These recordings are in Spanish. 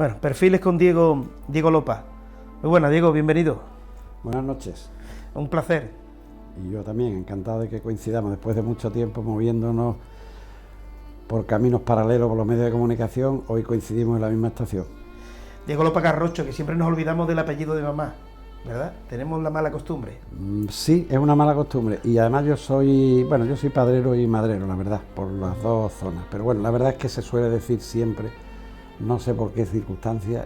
Bueno, perfiles con Diego Lopa. Muy buenas, Diego, bienvenido. Buenas noches. Un placer. Y yo también, encantado de que coincidamos después de mucho tiempo moviéndonos por caminos paralelos por los medios de comunicación. Hoy coincidimos en la misma estación. Diego Lopa Garrocho, que siempre nos olvidamos del apellido de mamá, ¿verdad? Tenemos la mala costumbre. Sí, es una mala costumbre. Y además yo soy padrero y madrero, la verdad, por las dos zonas. Pero bueno, la verdad es que se suele decir siempre, no sé por qué circunstancias,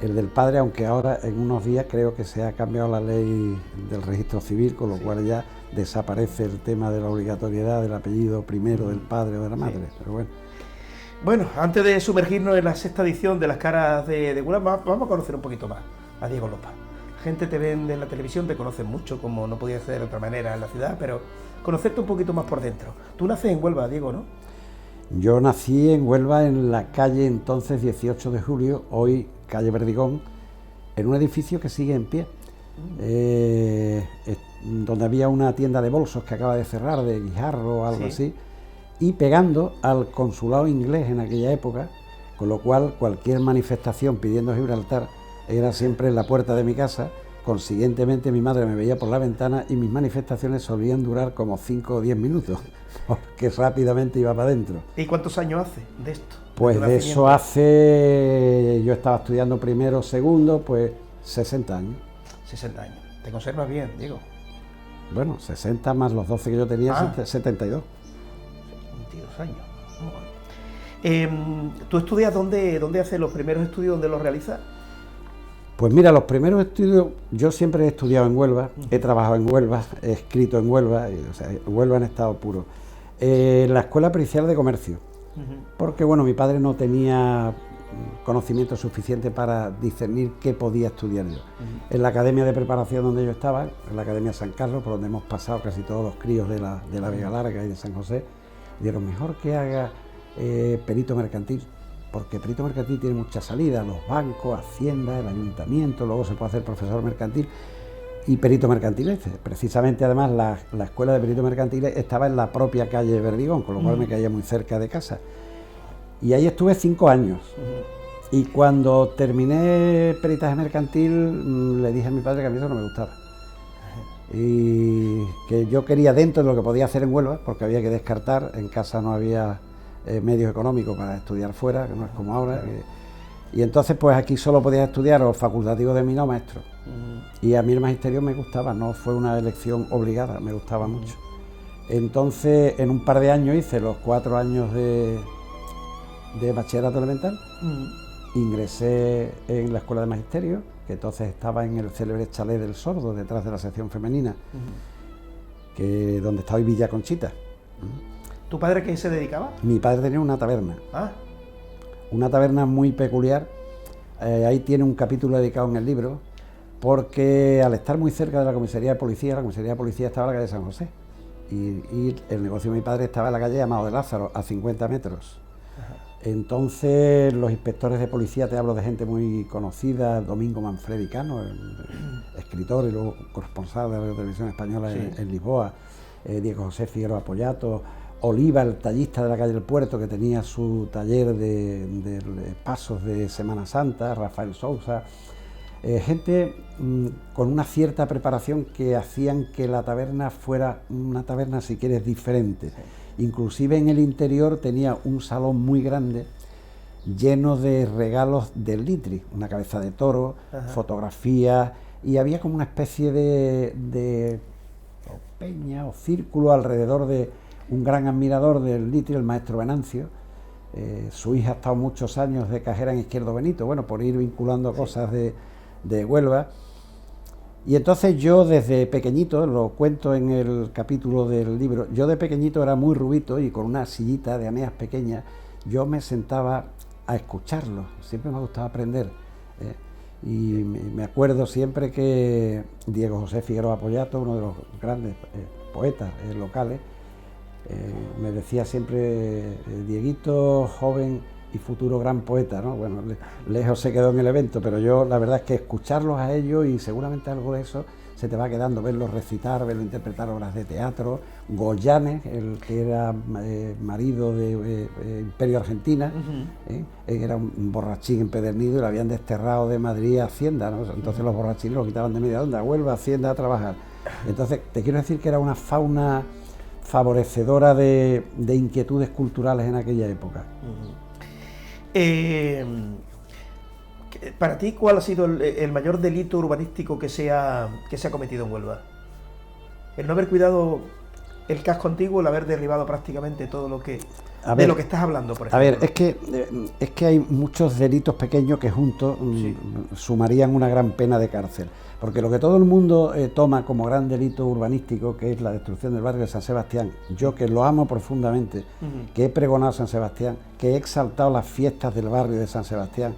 el del padre, aunque ahora en unos días creo que se ha cambiado la ley del registro civil, con lo cual ya desaparece el tema de la obligatoriedad del apellido primero del padre o de la madre. Sí. Pero bueno. Bueno, antes de sumergirnos en la sexta edición de Las Caras de Huelva, vamos a conocer un poquito más a Diego Lopa. La gente te ve en la televisión, te conoce mucho, como no podía ser de otra manera en la ciudad, pero conocerte un poquito más por dentro. Tú naces en Huelva, Diego, ¿no? Yo nací en Huelva, en la calle entonces 18 de julio, hoy calle Verdigón, en un edificio que sigue en pie, donde había una tienda de bolsos que acaba de cerrar, de Guijarro o algo así, y pegando al consulado inglés en aquella época, con lo cual cualquier manifestación pidiendo Gibraltar era siempre en la puerta de mi casa. Consiguientemente mi madre me veía por la ventana y mis manifestaciones solían durar como 5 o 10 minutos, porque rápidamente iba para adentro. ¿Y cuántos años hace de esto? Pues de eso hace, yo estaba estudiando primero, segundo, pues 60 años. 60 años. ¿Te conservas bien, Diego? Bueno, 60 más los 12 que yo tenía, 72. 22 años. ¿Tú estudias dónde haces los primeros estudios, dónde los realizas? Pues mira, los primeros estudios, yo siempre he estudiado en Huelva, he trabajado en Huelva, he escrito en Huelva, o sea, Huelva en estado puro. La Escuela Pericial de Comercio, porque bueno, mi padre no tenía conocimiento suficiente para discernir qué podía estudiar yo. En la academia de preparación donde yo estaba, en la Academia San Carlos, por donde hemos pasado casi todos los críos de la Vega Larga y de San José, dijeron, mejor que haga perito mercantil, porque perito mercantil tiene mucha salida, los bancos, Hacienda, el ayuntamiento, luego se puede hacer profesor mercantil y perito mercantil. Precisamente además la escuela de perito mercantil estaba en la propia calle Verdigón, con lo cual me caía muy cerca de casa. Y ahí estuve 5 años. Y cuando terminé peritaje mercantil, le dije a mi padre que a mí eso no me gustaba. Y que yo quería, dentro de lo que podía hacer en Huelva, porque había que descartar, en casa no había medios económicos para estudiar fuera, que no es como ahora. Y entonces pues aquí solo podía estudiar o facultativo de mí o maestro. Y a mí el magisterio me gustaba, no fue una elección obligada, me gustaba mucho. Entonces en un par de años hice los 4 años de bachillerato elemental, ingresé en la escuela de magisterio, que entonces estaba en el célebre Chalet del Sordo, detrás de la sección femenina, donde está hoy Villa Conchita. ¿Tu padre a qué se dedicaba? Mi padre tenía una taberna. Ah. Una taberna muy peculiar. Ahí tiene un capítulo dedicado en el libro, porque al estar muy cerca de la comisaría de policía estaba en la calle San José. Y el negocio de mi padre estaba en la calle Amado de Lázaro, a 50 metros. Entonces los inspectores de policía, te hablo de gente muy conocida, Domingo Manfredi Cano, el escritor y luego corresponsal de la Televisión Española en Lisboa, Diego José Figueroa Pollato, Oliva, el tallista de la calle del Puerto, que tenía su taller de pasos de Semana Santa, Rafael Sousa, gente con una cierta preparación que hacían que la taberna fuera una taberna, si quieres, diferente. Inclusive en el interior tenía un salón muy grande lleno de regalos del Litri, una cabeza de toro, fotografías, y había como una especie de peña o círculo alrededor de un gran admirador del Litri, el maestro Venancio. Su hija ha estado muchos años de cajera en Izquierdo Benito, bueno, por ir vinculando cosas de Huelva. Y entonces yo desde pequeñito, lo cuento en el capítulo del libro, yo de pequeñito era muy rubito y con una sillita de aneas pequeñas yo me sentaba a escucharlo, siempre me gustaba aprender. Y me acuerdo siempre que Diego José Figueroa Pollato, uno de los grandes poetas locales, me decía siempre, Dieguito, joven y futuro gran poeta, ¿no? Bueno, lejos se quedó en el evento, pero yo la verdad es que escucharlos a ellos y seguramente algo de eso se te va quedando verlo recitar, verlo interpretar obras de teatro. Goyanes, el que era marido de Imperio Argentina, era un borrachín empedernido y lo habían desterrado de Madrid a Hacienda, ¿no? Entonces los borrachines lo quitaban de media onda, Huelva, Hacienda a trabajar. Entonces te quiero decir que era una fauna favorecedora de inquietudes culturales en aquella época. Para ti, ¿cuál ha sido el mayor delito urbanístico que se ha cometido en Huelva? El no haber cuidado el casco antiguo, el haber derribado prácticamente todo lo que... de lo que estás hablando, por ejemplo. A ver, es que hay muchos delitos pequeños que juntos sumarían una gran pena de cárcel. Porque lo que todo el mundo toma como gran delito urbanístico, que es la destrucción del barrio de San Sebastián, yo que lo amo profundamente, que he pregonado San Sebastián, que he exaltado las fiestas del barrio de San Sebastián,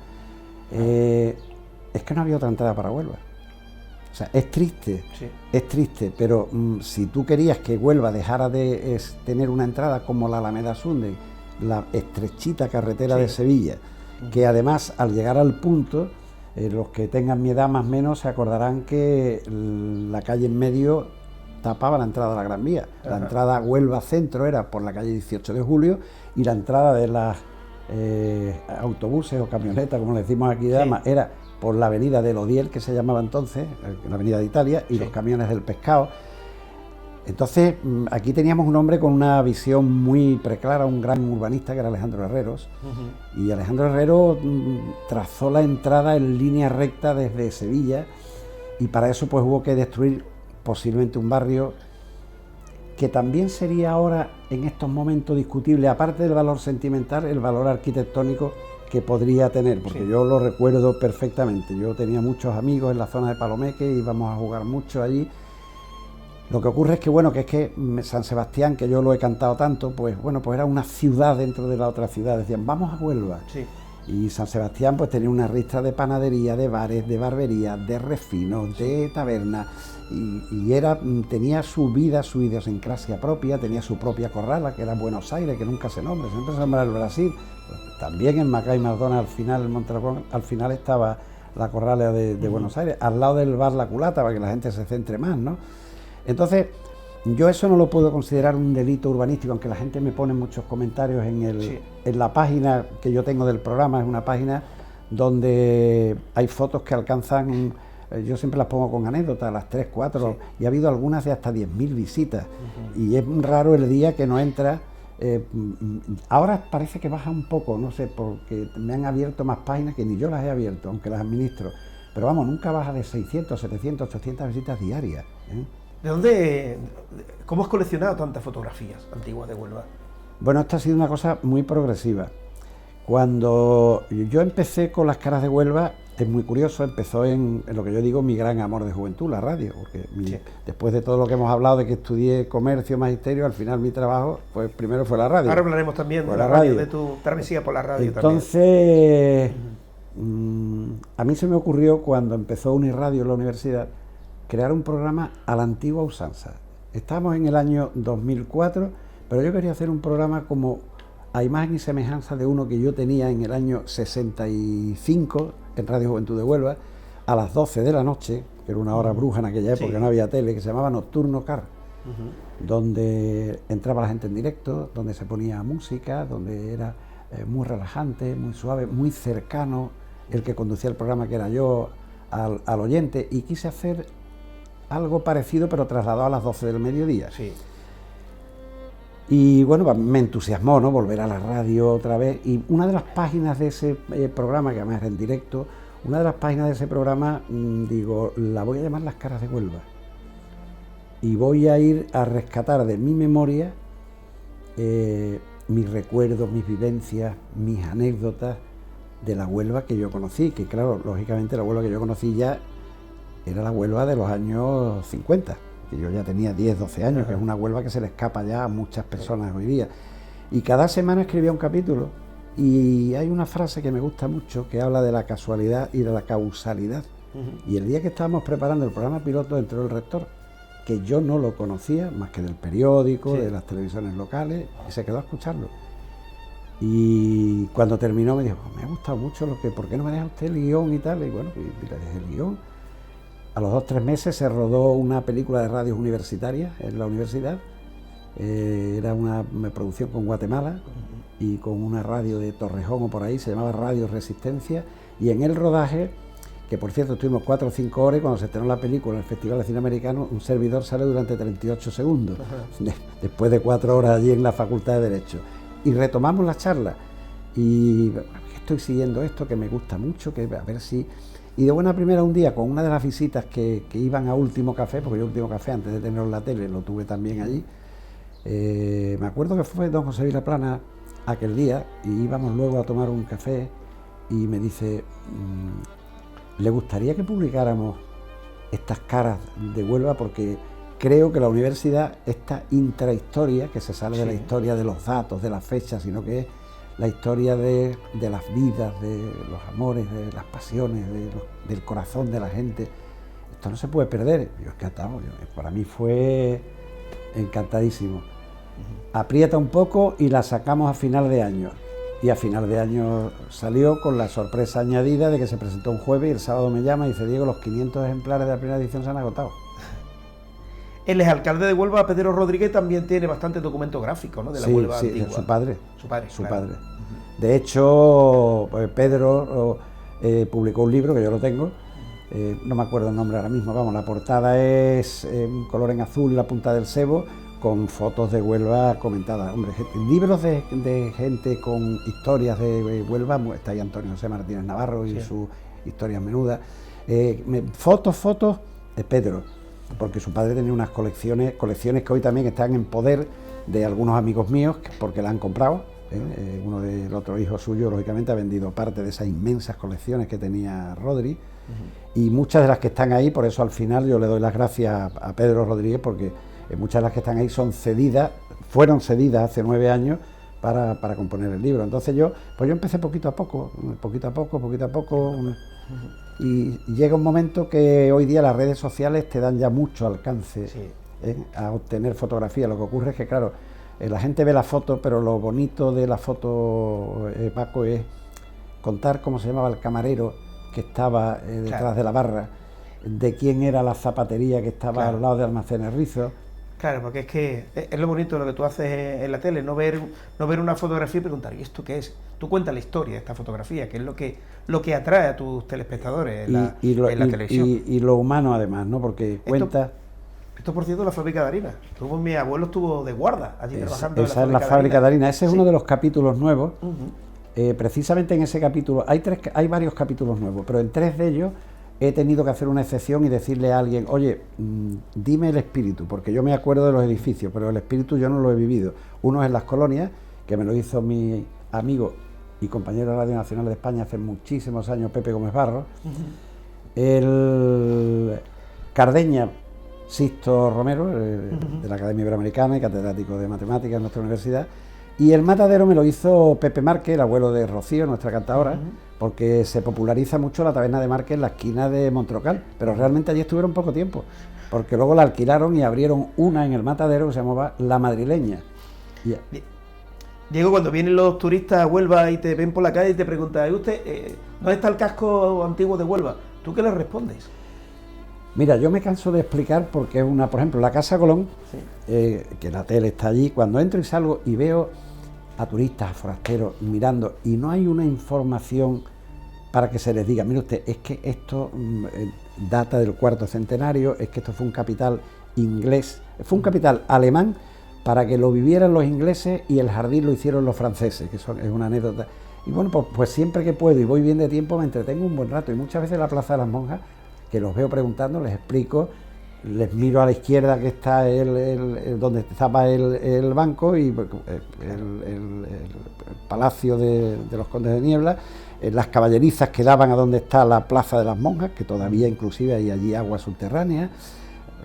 es que no había otra entrada para Huelva. O sea, es triste, pero si tú querías que Huelva dejara de tener una entrada como la Alameda Sunday, la estrechita carretera de Sevilla, que además al llegar al punto, los que tengan mi edad más o menos se acordarán que la calle en medio tapaba la entrada a la Gran Vía. La entrada a Huelva Centro era por la calle 18 de Julio y la entrada de las autobuses o camionetas, como le decimos aquí de Dama, era por la avenida del Odiel, que se llamaba entonces, la avenida de Italia, y los camiones del pescado. Entonces, aquí teníamos un hombre con una visión muy preclara, un gran urbanista, que era Alejandro Herreros, y Alejandro Herrero trazó la entrada en línea recta desde Sevilla, y para eso pues hubo que destruir posiblemente un barrio que también sería ahora, en estos momentos, discutible, aparte del valor sentimental, el valor arquitectónico que podría tener, porque yo lo recuerdo perfectamente. Yo tenía muchos amigos en la zona de Palomeque, íbamos a jugar mucho allí. Lo que ocurre es que, bueno, que San Sebastián, que yo lo he cantado tanto, pues bueno, pues era una ciudad dentro de la otra ciudad. Decían, vamos a Huelva. Y San Sebastián pues tenía una ristra de panadería, de bares, de barbería, de refinos, de tabernas, y tenía su vida, su idiosincrasia propia, tenía su propia corrala, que era Buenos Aires, que nunca se nombra, siempre se nombra el Brasil. También en Macay Mardona, al final, en Montracón, al final estaba la corrala de Buenos Aires, al lado del bar La Culata, para que la gente se centre más, ¿no? Entonces, yo eso no lo puedo considerar un delito urbanístico, aunque la gente me pone muchos comentarios en la página que yo tengo del programa. Es una página donde hay fotos que alcanzan, yo siempre las pongo con anécdotas, las 3, 4, y ha habido algunas de hasta 10.000 visitas, y es raro el día que no entra. Ahora parece que baja un poco, no sé, porque me han abierto más páginas que ni yo las he abierto, aunque las administro, pero vamos, nunca baja de 600, 700, 800 visitas diarias, ¿De dónde, cómo has coleccionado tantas fotografías antiguas de Huelva? Bueno, esta ha sido una cosa muy progresiva. Cuando yo empecé con las caras de Huelva, es muy curioso, empezó en lo que yo digo mi gran amor de juventud, la radio, porque después de todo lo que hemos hablado de que estudié comercio, magisterio, al final mi trabajo, pues primero fue la radio. Ahora hablaremos también de la radio, de tu travesía por la radio. Entonces, a mí se me ocurrió, cuando empezó Unirradio en la universidad, crear un programa a la antigua usanza. Estamos en el año 2004, pero yo quería hacer un programa como a imagen y semejanza de uno que yo tenía en el año 65 en Radio Juventud de Huelva, a las 12 de la noche, que era una hora bruja en aquella época, no había tele, que se llamaba Nocturno Car, donde entraba la gente en directo, donde se ponía música, donde era muy relajante, muy suave, muy cercano el que conducía el programa, que era yo, al oyente, y quise hacer algo parecido, pero trasladado a las 12 del mediodía. Y bueno, me entusiasmó, ¿no?, volver a la radio otra vez. Y una de las páginas de ese programa, que además era en directo, una de las páginas de ese programa, digo, la voy a llamar Las Caras de Huelva. Y voy a ir a rescatar de mi memoria mis recuerdos, mis vivencias, mis anécdotas de la Huelva que yo conocí, que claro, lógicamente la Huelva que yo conocí ya era la Huelva de los años 50, que yo ya tenía 10, 12 años, que es una Huelva que se le escapa ya a muchas personas hoy día. Y cada semana escribía un capítulo, y hay una frase que me gusta mucho, que habla de la casualidad y de la causalidad. Y el día que estábamos preparando el programa piloto, entró el rector, que yo no lo conocía, más que del periódico, de las televisiones locales, y se quedó a escucharlo. Y cuando terminó me dijo, me ha gustado mucho ¿por qué no me deja usted el guión y tal? Y bueno, y le dejé el guión. A los 2 o 3 meses se rodó una película de radios universitarias en la universidad. Era una producción con Guatemala y con una radio de Torrejón o por ahí, se llamaba Radio Resistencia, y en el rodaje, que por cierto estuvimos 4 o 5 horas, y cuando se estrenó la película en el Festival de Cine Americano, un servidor sale durante 38 segundos, después de 4 horas allí en la Facultad de Derecho. Y retomamos la charla, y estoy siguiendo esto, que me gusta mucho, que a ver si... Y de buena primera un día, con una de las visitas que iban a Último Café, porque yo Último Café, antes de tenerlo en la tele, lo tuve también allí, me acuerdo que fue don José Vilaplana aquel día, y íbamos luego a tomar un café, y me dice, ¿le gustaría que publicáramos estas caras de Huelva? Porque creo que la universidad, esta intrahistoria, que se sale de la historia de los datos, de las fechas, sino que es la historia de las vidas, de los amores, de las pasiones, del corazón de la gente, esto no se puede perder. Yo encantado, para mí fue encantadísimo. Aprieta un poco y la sacamos a final de año. Y a final de año salió con la sorpresa añadida de que se presentó un jueves y el sábado me llama y dice, Diego, los 500 ejemplares de la primera edición se han agotado. El exalcalde de Huelva, Pedro Rodríguez, también tiene bastante documento gráfico, ¿no? De la Huelva antigua. Su padre. Su claro. padre. De hecho, Pedro publicó un libro que yo lo tengo, no me acuerdo el nombre ahora mismo, vamos, la portada es un color en azul y la punta del cebo, con fotos de Huelva comentadas. Hombre, libros de gente con historias de Huelva, está ahí Antonio José Martínez Navarro y sus historias menudas. Fotos de Pedro, porque su padre tenía unas colecciones que hoy también están en poder de algunos amigos míos, porque la han comprado. Uno del otro hijo suyo, lógicamente, ha vendido parte de esas inmensas colecciones que tenía Rodri, y muchas de las que están ahí, por eso al final yo le doy las gracias a Pedro Rodríguez, porque muchas de las que están ahí fueron cedidas hace 9 años para componer el libro. Entonces yo empecé poquito a poco, y llega un momento que hoy día las redes sociales te dan ya mucho alcance a obtener fotografías. Lo que ocurre es que, claro, la gente ve la foto, pero lo bonito de la foto, Paco, es contar cómo se llamaba el camarero que estaba detrás de la barra, de quién era la zapatería que estaba al lado de Almacenes Rizos. Claro, porque es que es lo bonito de lo que tú haces en la tele, no ver una fotografía y preguntar, ¿y esto qué es? Tú cuentas la historia de esta fotografía, que es lo que atrae a tus telespectadores en la televisión. Y lo humano además, ¿no? Porque cuenta... Esto, por cierto, es la fábrica de harina. Mi abuelo estuvo de guarda allí trabajando. Esa es la fábrica de harina. Ese es uno de los capítulos nuevos. Precisamente en ese capítulo, hay varios capítulos nuevos, pero en 3 de ellos he tenido que hacer una excepción y decirle a alguien, oye, dime el espíritu, porque yo me acuerdo de los edificios, pero el espíritu yo no lo he vivido. Uno es en Las Colonias, que me lo hizo mi amigo y compañero de Radio Nacional de España hace muchísimos años, Pepe Gómez Barros. El Cardeña, Sisto Romero, de la Academia Iberoamericana y catedrático de matemáticas en nuestra universidad. Y el Matadero me lo hizo Pepe Márquez, el abuelo de Rocío, nuestra cantadora, porque se populariza mucho la taberna de Márquez en la esquina de Montrocal, pero realmente allí estuvieron poco tiempo, porque luego la alquilaron y abrieron una en el Matadero que se llamaba La Madrileña. Diego, cuando vienen los turistas a Huelva y te ven por la calle y te preguntan, ¿y usted dónde está el casco antiguo de Huelva? ¿Tú qué les respondes? Mira, yo me canso de explicar porque es por ejemplo, la Casa Colón, que la tele está allí, cuando entro y salgo y veo a turistas, a forasteros mirando, y no hay una información para que se les diga, mire usted, es que esto data del 4º centenario, es que esto fue un capital inglés, fue un capital alemán para que lo vivieran los ingleses y el jardín lo hicieron los franceses, que es una anécdota. Y bueno, pues siempre que puedo y voy bien de tiempo me entretengo un buen rato, y muchas veces en la Plaza de las Monjas, que los veo preguntando, les explico, les miro a la izquierda que está donde estaba el banco y el palacio de los Condes de Niebla, las caballerizas que daban a donde está la Plaza de las Monjas, que todavía inclusive hay allí agua subterránea,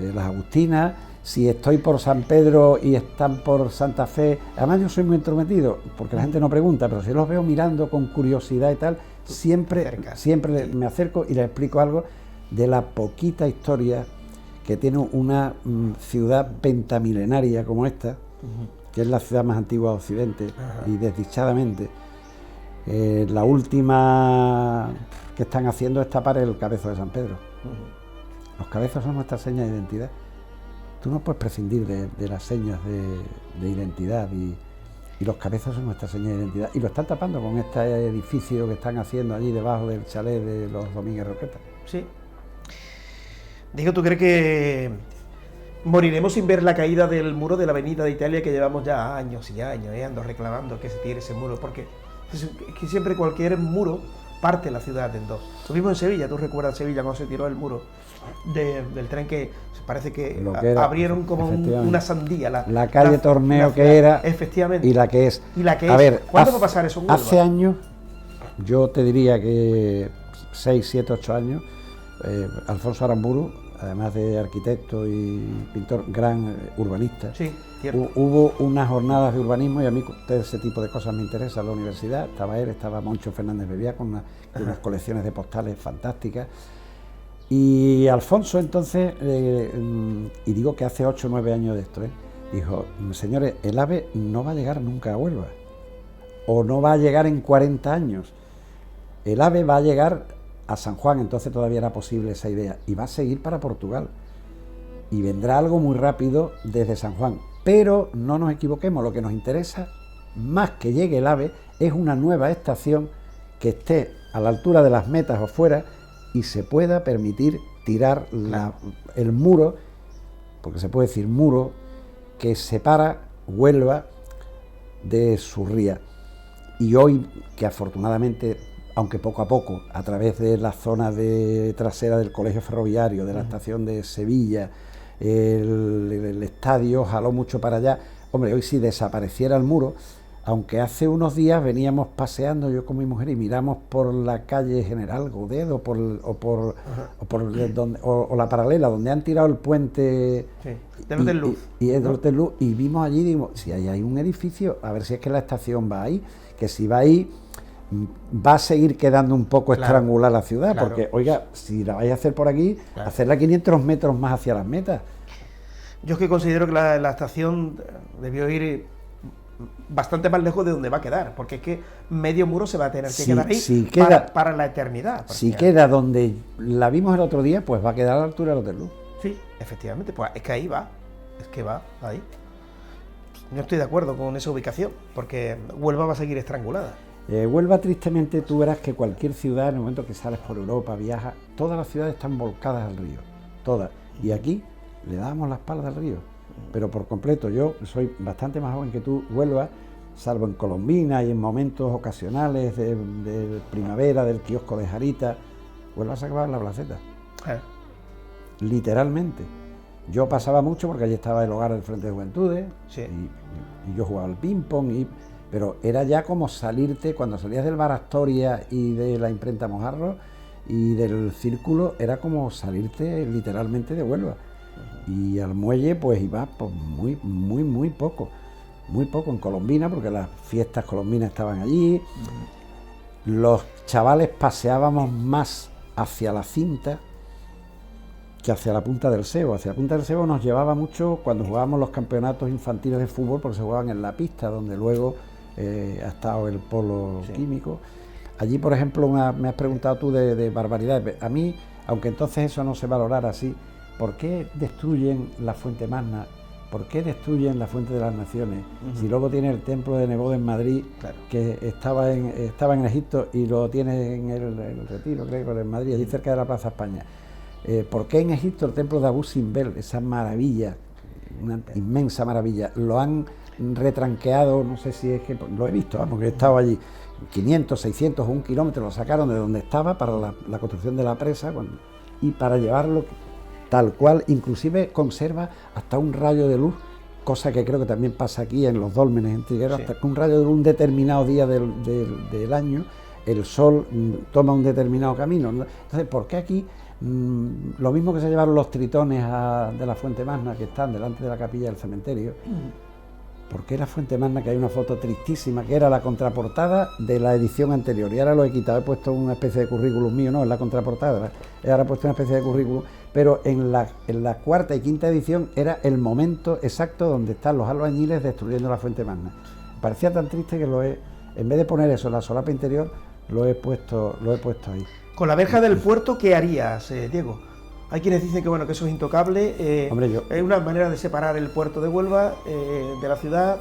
las Agustinas. Si estoy por San Pedro y están por Santa Fe, además yo soy muy entrometido, porque la gente no pregunta, pero si los veo mirando con curiosidad y tal, siempre me acerco y les explico algo de la poquita historia que tiene una ciudad pentamilenaria como esta, que es la ciudad más antigua de Occidente, y desdichadamente la última que están haciendo es tapar el Cabezo de San Pedro. Los cabezas son nuestra seña de identidad. Tú no puedes prescindir de las señas de identidad y los cabezas son nuestra seña de identidad. Y lo están tapando con este edificio que están haciendo allí debajo del chalet de los Domínguez Roqueta. Sí. Diego, ¿tú crees que moriremos sin ver la caída del muro de la Avenida de Italia, que llevamos ya años y años ando reclamando que se tire ese muro? Porque es que siempre cualquier muro parte la ciudad en dos. Lo mismo en Sevilla, tú recuerdas Sevilla cuando se tiró el muro del tren, que parece que abrieron como una sandía. La calle Torneo que era, efectivamente, y la que es. A ver, ¿cuándo va a pasar eso? Hace años, yo te diría que 6, 7, 8 años, Alfonso Aramburu, además de arquitecto y pintor, gran urbanista, sí, hubo unas jornadas de urbanismo, y a mí ese tipo de cosas me interesa. En la universidad estaba él, estaba Moncho Fernández Bebiá con unas colecciones de postales fantásticas, y Alfonso entonces, y digo que hace 8 o 9 años de esto, dijo: señores, el AVE no va a llegar nunca a Huelva, o no va a llegar en 40 años, el AVE va a llegar a San Juan. Entonces todavía era posible esa idea, y va a seguir para Portugal, y vendrá algo muy rápido desde San Juan. Pero no nos equivoquemos, lo que nos interesa, más que llegue el AVE, es una nueva estación que esté a la altura de las metas o fuera, y se pueda permitir tirar el muro, porque se puede decir muro, que separa Huelva de Surría. Y hoy, que afortunadamente, aunque poco a poco, a través de la zona trasera del colegio ferroviario, de la estación de Sevilla, el estadio jaló mucho para allá. Hombre, hoy si desapareciera el muro, aunque hace unos días veníamos paseando yo con mi mujer y miramos por la calle General Godet o la paralela, donde han tirado el puente, del Hotel Luz, y el Hotel Luz, y vimos allí, digo, si ahí hay un edificio, a ver si es que la estación va ahí, que si va ahí va a seguir quedando un poco estrangular la ciudad, porque, oiga, si la vais a hacer por aquí, hacerla 500 metros más hacia las metas. Yo es que considero que la estación debió ir bastante más lejos de donde va a quedar, porque es que medio muro se va a tener que quedar ahí para la eternidad. Si queda donde la vimos el otro día, pues va a quedar a la altura del Hotel Luz. Sí, efectivamente, pues es que ahí va, ahí. No estoy de acuerdo con esa ubicación, porque Huelva va a seguir estrangulada. Huelva, tristemente, tú verás que cualquier ciudad, en el momento que sales por Europa, viajas, todas las ciudades están volcadas al río, todas. Y aquí le damos la espalda al río, pero por completo. Yo soy bastante más joven que tú. Huelva, salvo en Colombina y en momentos ocasionales de primavera, del kiosco de Jarita, Huelva se acababa en la placeta. Literalmente. Yo pasaba mucho porque allí estaba el hogar del Frente de Juventudes, y yo jugaba al ping-pong, pero era ya como salirte, cuando salías del Bar Astoria y de la imprenta Mojarro y del Círculo, era como salirte literalmente de Huelva. Y al muelle pues iba pues, muy poco en Colombina, porque las fiestas colombinas estaban allí. Los chavales paseábamos más hacia la cinta que hacia la Punta del Sebo. Hacia la Punta del Sebo nos llevaba mucho cuando jugábamos los campeonatos infantiles de fútbol, porque se jugaban en la pista, donde luego ha estado el polo químico. Allí, por ejemplo, me has preguntado tú de barbaridades. A mí, aunque entonces eso no se valorara así, ¿por qué destruyen la Fuente Magna? ¿Por qué destruyen la Fuente de las Naciones? Si luego tiene el templo de Nebot en Madrid, que estaba en Egipto, y lo tiene en el Retiro, creo que en Madrid, allí cerca de la Plaza España. ¿Por qué en Egipto el templo de Abu Simbel, esa maravilla, una inmensa maravilla, lo han retranqueado? No sé si es que lo he visto, porque he estado allí 500, 600 o 1 kilómetro, lo sacaron de donde estaba para la construcción de la presa, y para llevarlo tal cual, inclusive conserva hasta un rayo de luz, cosa que creo que también pasa aquí en los dólmenes en Trigueros, hasta que un rayo de luz, un determinado día del año, el sol toma un determinado camino. Entonces, ¿por qué aquí lo mismo que se llevaron los tritones de la Fuente Magna, que están delante de la capilla del cementerio? ¿Por qué la Fuente Magna, que hay una foto tristísima, que era la contraportada de la edición anterior, y ahora lo he quitado, he puesto una especie de currículum mío, no, es la contraportada, ahora he puesto una especie de currículum, pero en la cuarta y quinta edición era el momento exacto donde están los albañiles destruyendo la Fuente Magna. Parecía tan triste que en vez de poner eso en la solapa interior, lo he puesto ahí. Con la verja del puerto, ¿qué harías, Diego? Hay quienes dicen que bueno, que eso es intocable. Hombre, es una manera de separar el puerto de Huelva de la ciudad.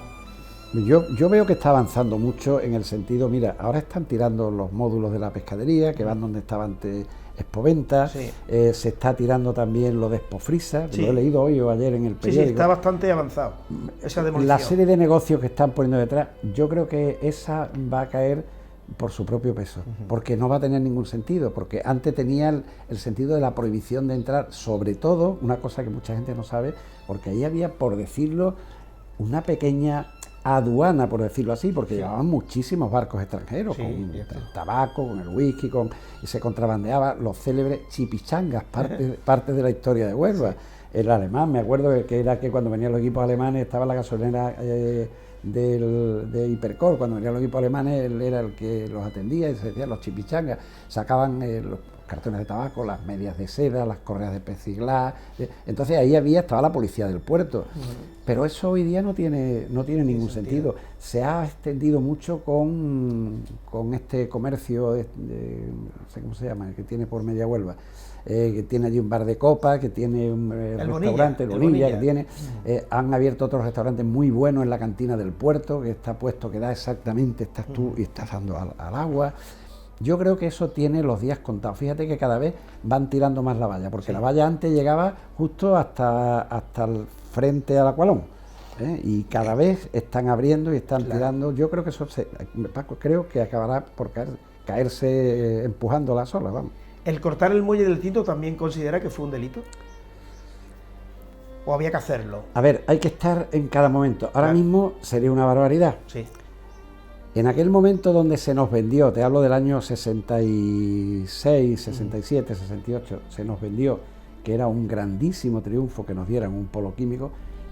Yo veo que está avanzando mucho en el sentido, mira, ahora están tirando los módulos de la pescadería, que van donde estaba antes Expoventa, Sí. Se está tirando también lo de Expofrisa, que Sí. lo he leído hoy o ayer en el Sí, periódico. está bastante avanzado esa demolición. La serie de negocios que están poniendo detrás, yo creo que esa va a caer por su propio peso, porque no va a tener ningún sentido, porque antes tenía el sentido de la prohibición de entrar, sobre todo, una cosa que mucha gente no sabe, porque ahí había, por decirlo, una pequeña aduana, por decirlo así, porque llevaban muchísimos barcos extranjeros, Sí, con cierto. el tabaco, con el whisky, y se contrabandeaba los célebres chipichangas, parte de la historia de Huelva. El alemán, me acuerdo que era que cuando venían los equipos alemanes estaba la gasolinera de Hipercor, cuando venían los equipos alemanes él era el que los atendía y se decían los chipichangas, sacaban los cartones de tabaco, las medias de seda, las correas de plexiglas, entonces ahí estaba la policía del puerto, pero eso hoy día no tiene ningún sentido. Se ha extendido mucho con este comercio, no sé cómo se llama, que tiene por media Huelva, que tiene allí un bar de copas, que tiene un restaurante, el Bonilla, que tiene, han abierto otros restaurantes muy buenos en la cantina del puerto, que está puesto, que da exactamente, estás tú y estás dando al agua. Yo creo que eso tiene los días contados. Fíjate que cada vez van tirando más la valla, porque la valla antes llegaba justo hasta el frente al Acualón, y cada vez están abriendo y están tirando. Yo creo que eso, Paco, creo que acabará por caerse empujando las olas, vamos. ¿El cortar el muelle del Tinto también considera que fue un delito? ¿O había que hacerlo? A ver, hay que estar en cada momento. Ahora mismo sería una barbaridad. Sí. En aquel momento donde se nos vendió, te hablo del año 66, 67, 68, se nos vendió que era un grandísimo triunfo que nos dieran un polo químico.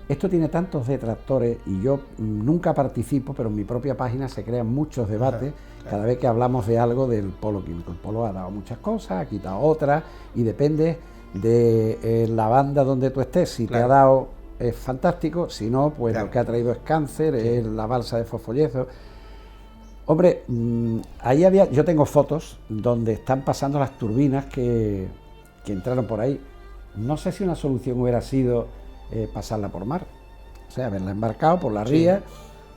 Esto tiene tantos detractores y yo nunca participo, pero en mi propia página se crean muchos debates cada vez que hablamos de algo del polo químico. El polo ha dado muchas cosas, ha quitado otras y depende de la banda donde tú estés. Si te ha dado es fantástico, si no, pues lo que ha traído es cáncer, es la balsa de fosfoyeso. Hombre, ahí yo tengo fotos donde están pasando las turbinas que entraron por ahí. No sé si una solución hubiera sido pasarla por mar, o sea, haberla embarcado por la ría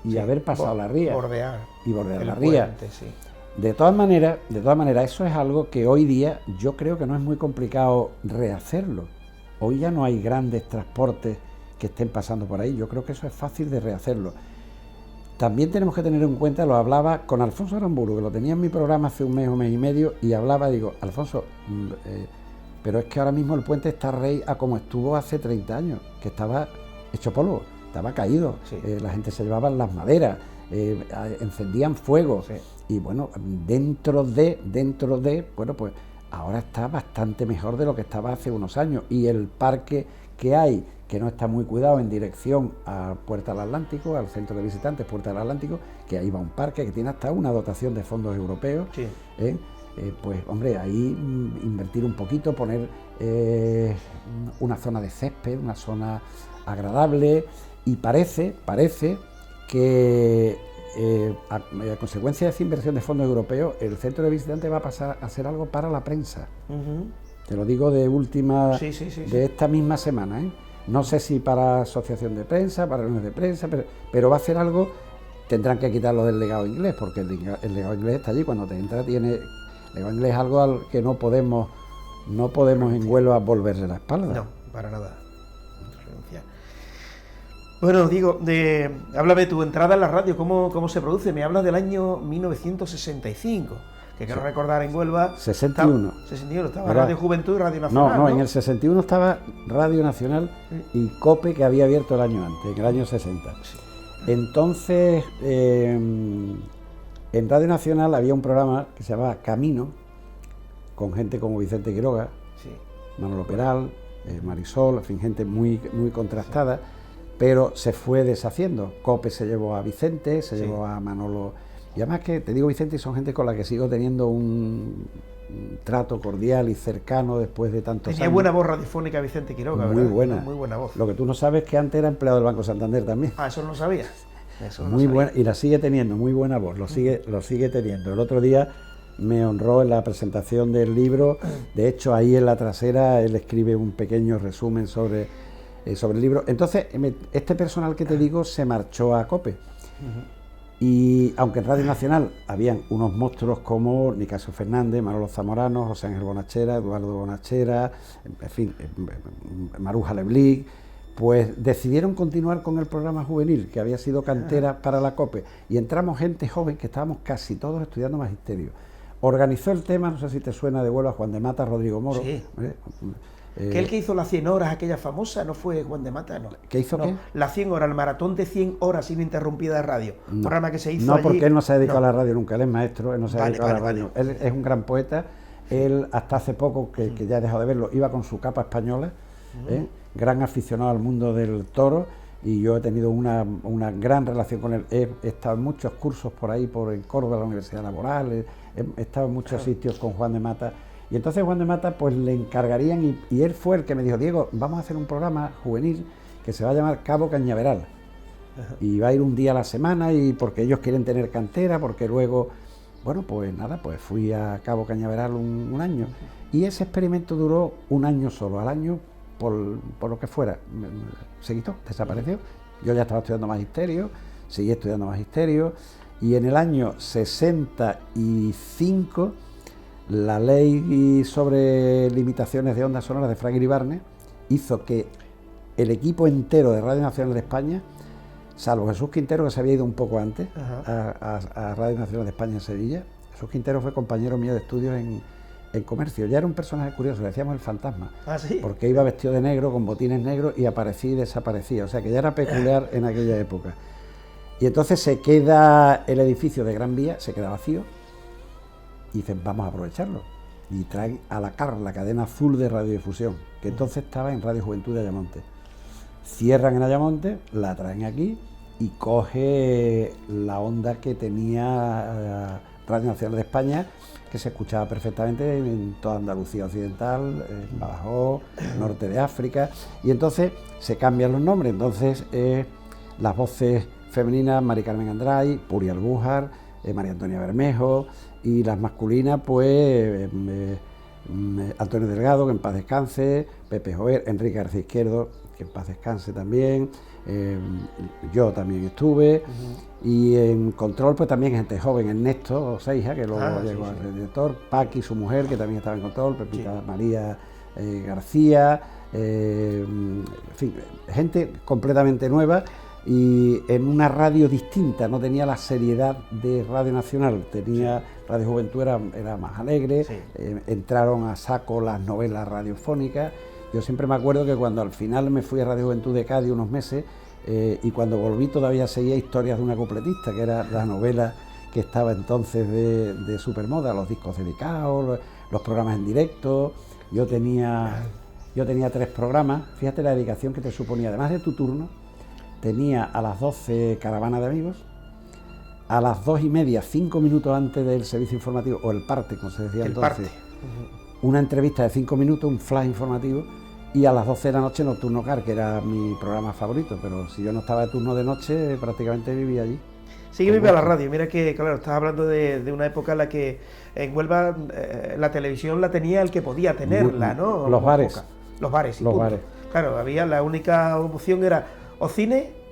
y haber pasado la ría. Bordear la ría. Puente, sí. De todas maneras, eso es algo que hoy día yo creo que no es muy complicado rehacerlo. Hoy ya no hay grandes transportes que estén pasando por ahí. Yo creo que eso es fácil de rehacerlo. También tenemos que tener en cuenta, lo hablaba con Alfonso Aramburu, que lo tenía en mi programa hace un mes o mes y medio, y hablaba, digo, Alfonso, pero es que ahora mismo el puente está rey a como estuvo hace 30 años, que estaba hecho polvo, estaba caído, la gente se llevaba las maderas, encendían fuego, y bueno, dentro de, bueno, pues ahora está bastante mejor de lo que estaba hace unos años, y el parque que hay, que no está muy cuidado en dirección a Puerta del Atlántico, al centro de visitantes Puerta del Atlántico, que ahí va un parque que tiene hasta una dotación de fondos europeos, pues hombre, ahí invertir un poquito, poner una zona de césped, una zona agradable, y parece que a consecuencia de esa inversión de fondos europeos, el centro de visitantes va a pasar a ser algo para la prensa. Te lo digo de última, de esta misma semana, No sé si para asociación de prensa, para reuniones de prensa, pero va a ser algo. Tendrán que quitarlo del legado inglés, porque el legado inglés está allí. Cuando te entra, el legado inglés es algo al que no podemos en Huelva volverle la espalda. No, para nada. Bueno, digo, háblame de tu entrada en la radio, ¿cómo se produce? Me hablas del año 1965. Que quiero recordar en Huelva... 61. 61, estaba Radio Juventud y Radio Nacional, No, en el 61 estaba Radio Nacional y COPE, que había abierto el año antes, en el año 60. Sí. Entonces, en Radio Nacional había un programa que se llamaba Camino, con gente como Vicente Quiroga, Manolo Peral, Marisol, en fin, gente muy, muy contrastada, pero se fue deshaciendo. COPE se llevó a Vicente, se llevó a Manolo... Y además que, te digo, Vicente, son gente con la que sigo teniendo un trato cordial y cercano después de tantos años. Tenía buena voz radiofónica Vicente Quiroga, muy ¿verdad? Buena. Muy buena voz. Lo que tú no sabes es que antes era empleado del Banco Santander también. Ah, eso no lo sabías. Muy buena, y la sigue teniendo, muy buena voz, lo sigue teniendo. El otro día me honró en la presentación del libro. De hecho, ahí en la trasera él escribe un pequeño resumen sobre el libro. Entonces, este personal que te digo se marchó a COPE. Y aunque en Radio Nacional habían unos monstruos como Nicasio Fernández, Manolo Zamorano, José Ángel Bonachera, Eduardo Bonachera, en fin, Maruja Leblic, pues decidieron continuar con el programa juvenil, que había sido cantera para la COPE, y entramos gente joven, que estábamos casi todos estudiando magisterio. Organizó el tema, no sé si te suena de Huelva, Juan de Mata, Rodrigo Moro. Sí. Que el que hizo las 100 horas, aquella famosa, no fue Juan de Mata, ¿no? ¿Qué hizo qué? Las 100 horas, el maratón de 100 horas ininterrumpida de radio. Un programa que se hizo No, allí. porque él no se ha dedicado a la radio nunca, él es maestro, él no se ha dedicado a la radio. Él es un gran poeta, él hasta hace poco, que ya he dejado de verlo, iba con su capa española, gran aficionado al mundo del toro, y yo he tenido una gran relación con él. He estado en muchos cursos por ahí, en Córdoba, la Universidad Laboral, he estado en muchos sitios con Juan de Mata. Y entonces Juan de Mata pues le encargarían, y él fue el que me dijo: Diego, vamos a hacer un programa juvenil que se va a llamar Cabo Cañaveral. Y va a ir un día a la semana, y porque ellos quieren tener cantera, porque luego, bueno, pues nada, pues fui a Cabo Cañaveral un año. Y ese experimento duró un año solo. Al año, por lo que fuera, se quitó, desapareció. Yo ya estaba estudiando magisterio, seguí estudiando magisterio, y en el año 65... la ley sobre limitaciones de ondas sonoras de Frank Iribarne hizo que el equipo entero de Radio Nacional de España, salvo Jesús Quintero, que se había ido un poco antes a Radio Nacional de España en Sevilla. Jesús Quintero fue compañero mío de estudios en comercio. Ya era un personaje curioso, le decíamos el fantasma. ¿Ah, sí? Porque iba vestido de negro, con botines negros, y aparecía y desaparecía. O sea que ya era peculiar en aquella época. Y entonces se queda el edificio de Gran Vía, se queda vacío. Y dicen, vamos a aprovecharlo. Y traen a la CAR, la cadena azul de radiodifusión, que entonces estaba en Radio Juventud de Ayamonte. Cierran en Ayamonte, la traen aquí y coge la onda que tenía Radio Nacional de España, que se escuchaba perfectamente en toda Andalucía Occidental, en Badajoz, norte de África. Y entonces se cambian los nombres. Entonces las voces femeninas, Mari Carmen Andray, Puri Albújar, María Antonia Bermejo, y las masculinas, pues Antonio Delgado, que en paz descanse, Pepe Jover, Enrique García Izquierdo, que en paz descanse también, yo también estuve, y en control pues también gente joven, Ernesto Seija, que luego llegó al director, Paqui, su mujer, que también estaba en control, Pepita María García, en fin, gente completamente nueva. Y en una radio distinta, no tenía la seriedad de Radio Nacional, tenía Radio Juventud, era más alegre, entraron a saco las novelas radiofónicas. Yo siempre me acuerdo que cuando al final me fui a Radio Juventud de Cádiz unos meses, y cuando volví todavía seguía Historias de una cupletista, que era la novela que estaba entonces de supermoda, los discos dedicados, los programas en directo. Yo tenía 3 programas, fíjate la dedicación que te suponía, además de tu turno. Tenía a las 12 Caravana de Amigos, a las 2:30, 5 minutos antes del servicio informativo, o el parte, como se decía entonces, una entrevista de 5 minutos, un flash informativo, y a las 12 de la noche Nocturno Car, que era mi programa favorito, pero si yo no estaba de turno de noche, prácticamente vivía allí. Sí que vive a la radio, mira que, claro, estás hablando de una época en la que en Huelva la televisión la tenía el que podía tenerla, ¿no? Los bares. Los bares, sí. Los bares. Claro, había la única opción era o cine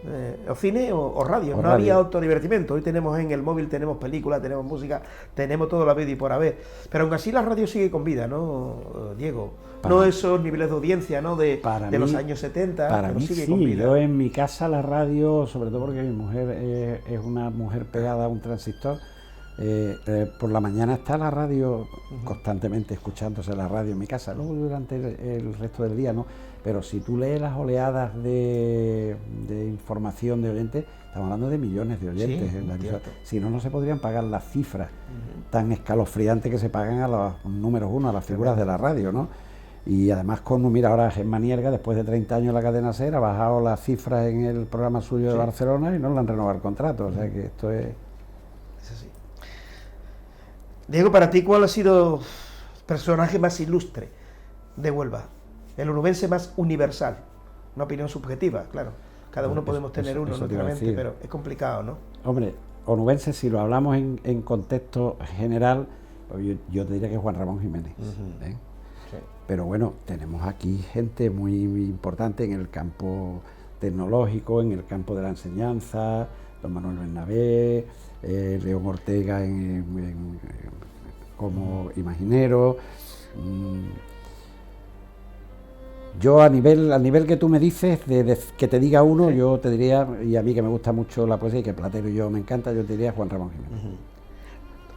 o radio, no había autodivertimento. Hoy tenemos en el móvil, tenemos películas, tenemos música, tenemos todo la vida y por haber. Pero aún así la radio sigue con vida, ¿no, Diego? No esos niveles de audiencia, ¿no? de los años 70, para pero mí sigue sí, con vida. Yo en mi casa la radio, sobre todo porque mi mujer es una mujer pegada a un transistor, por la mañana está la radio constantemente escuchándose la radio en mi casa, luego durante el resto del día no, pero si tú lees las oleadas de información de oyentes, estamos hablando de millones de oyentes, si no, no se podrían pagar las cifras tan escalofriantes que se pagan a los números uno, a las figuras de la radio, ¿no? Y además mira, ahora Gemma Nierga, después de 30 años en la cadena SER, ha bajado las cifras en el programa suyo de Barcelona y no le han renovado el contrato, o sea que esto es así. Diego, para ti, ¿cuál ha sido el personaje más ilustre de Huelva? El onubense más universal. Una opinión subjetiva, claro. Cada uno podemos tener uno, naturalmente, pero es complicado, ¿no? Hombre, onubense, si lo hablamos en contexto general, yo te diría que Juan Ramón Jiménez. ¿Eh? Sí. Pero bueno, tenemos aquí gente muy, muy importante en el campo tecnológico, en el campo de la enseñanza, don Manuel Bernabé, León Ortega como imaginero. Yo a nivel que tú me dices, que te diga uno, sí, yo te diría, y a mí que me gusta mucho la poesía y que Platero y yo me encanta, yo te diría Juan Ramón Jiménez.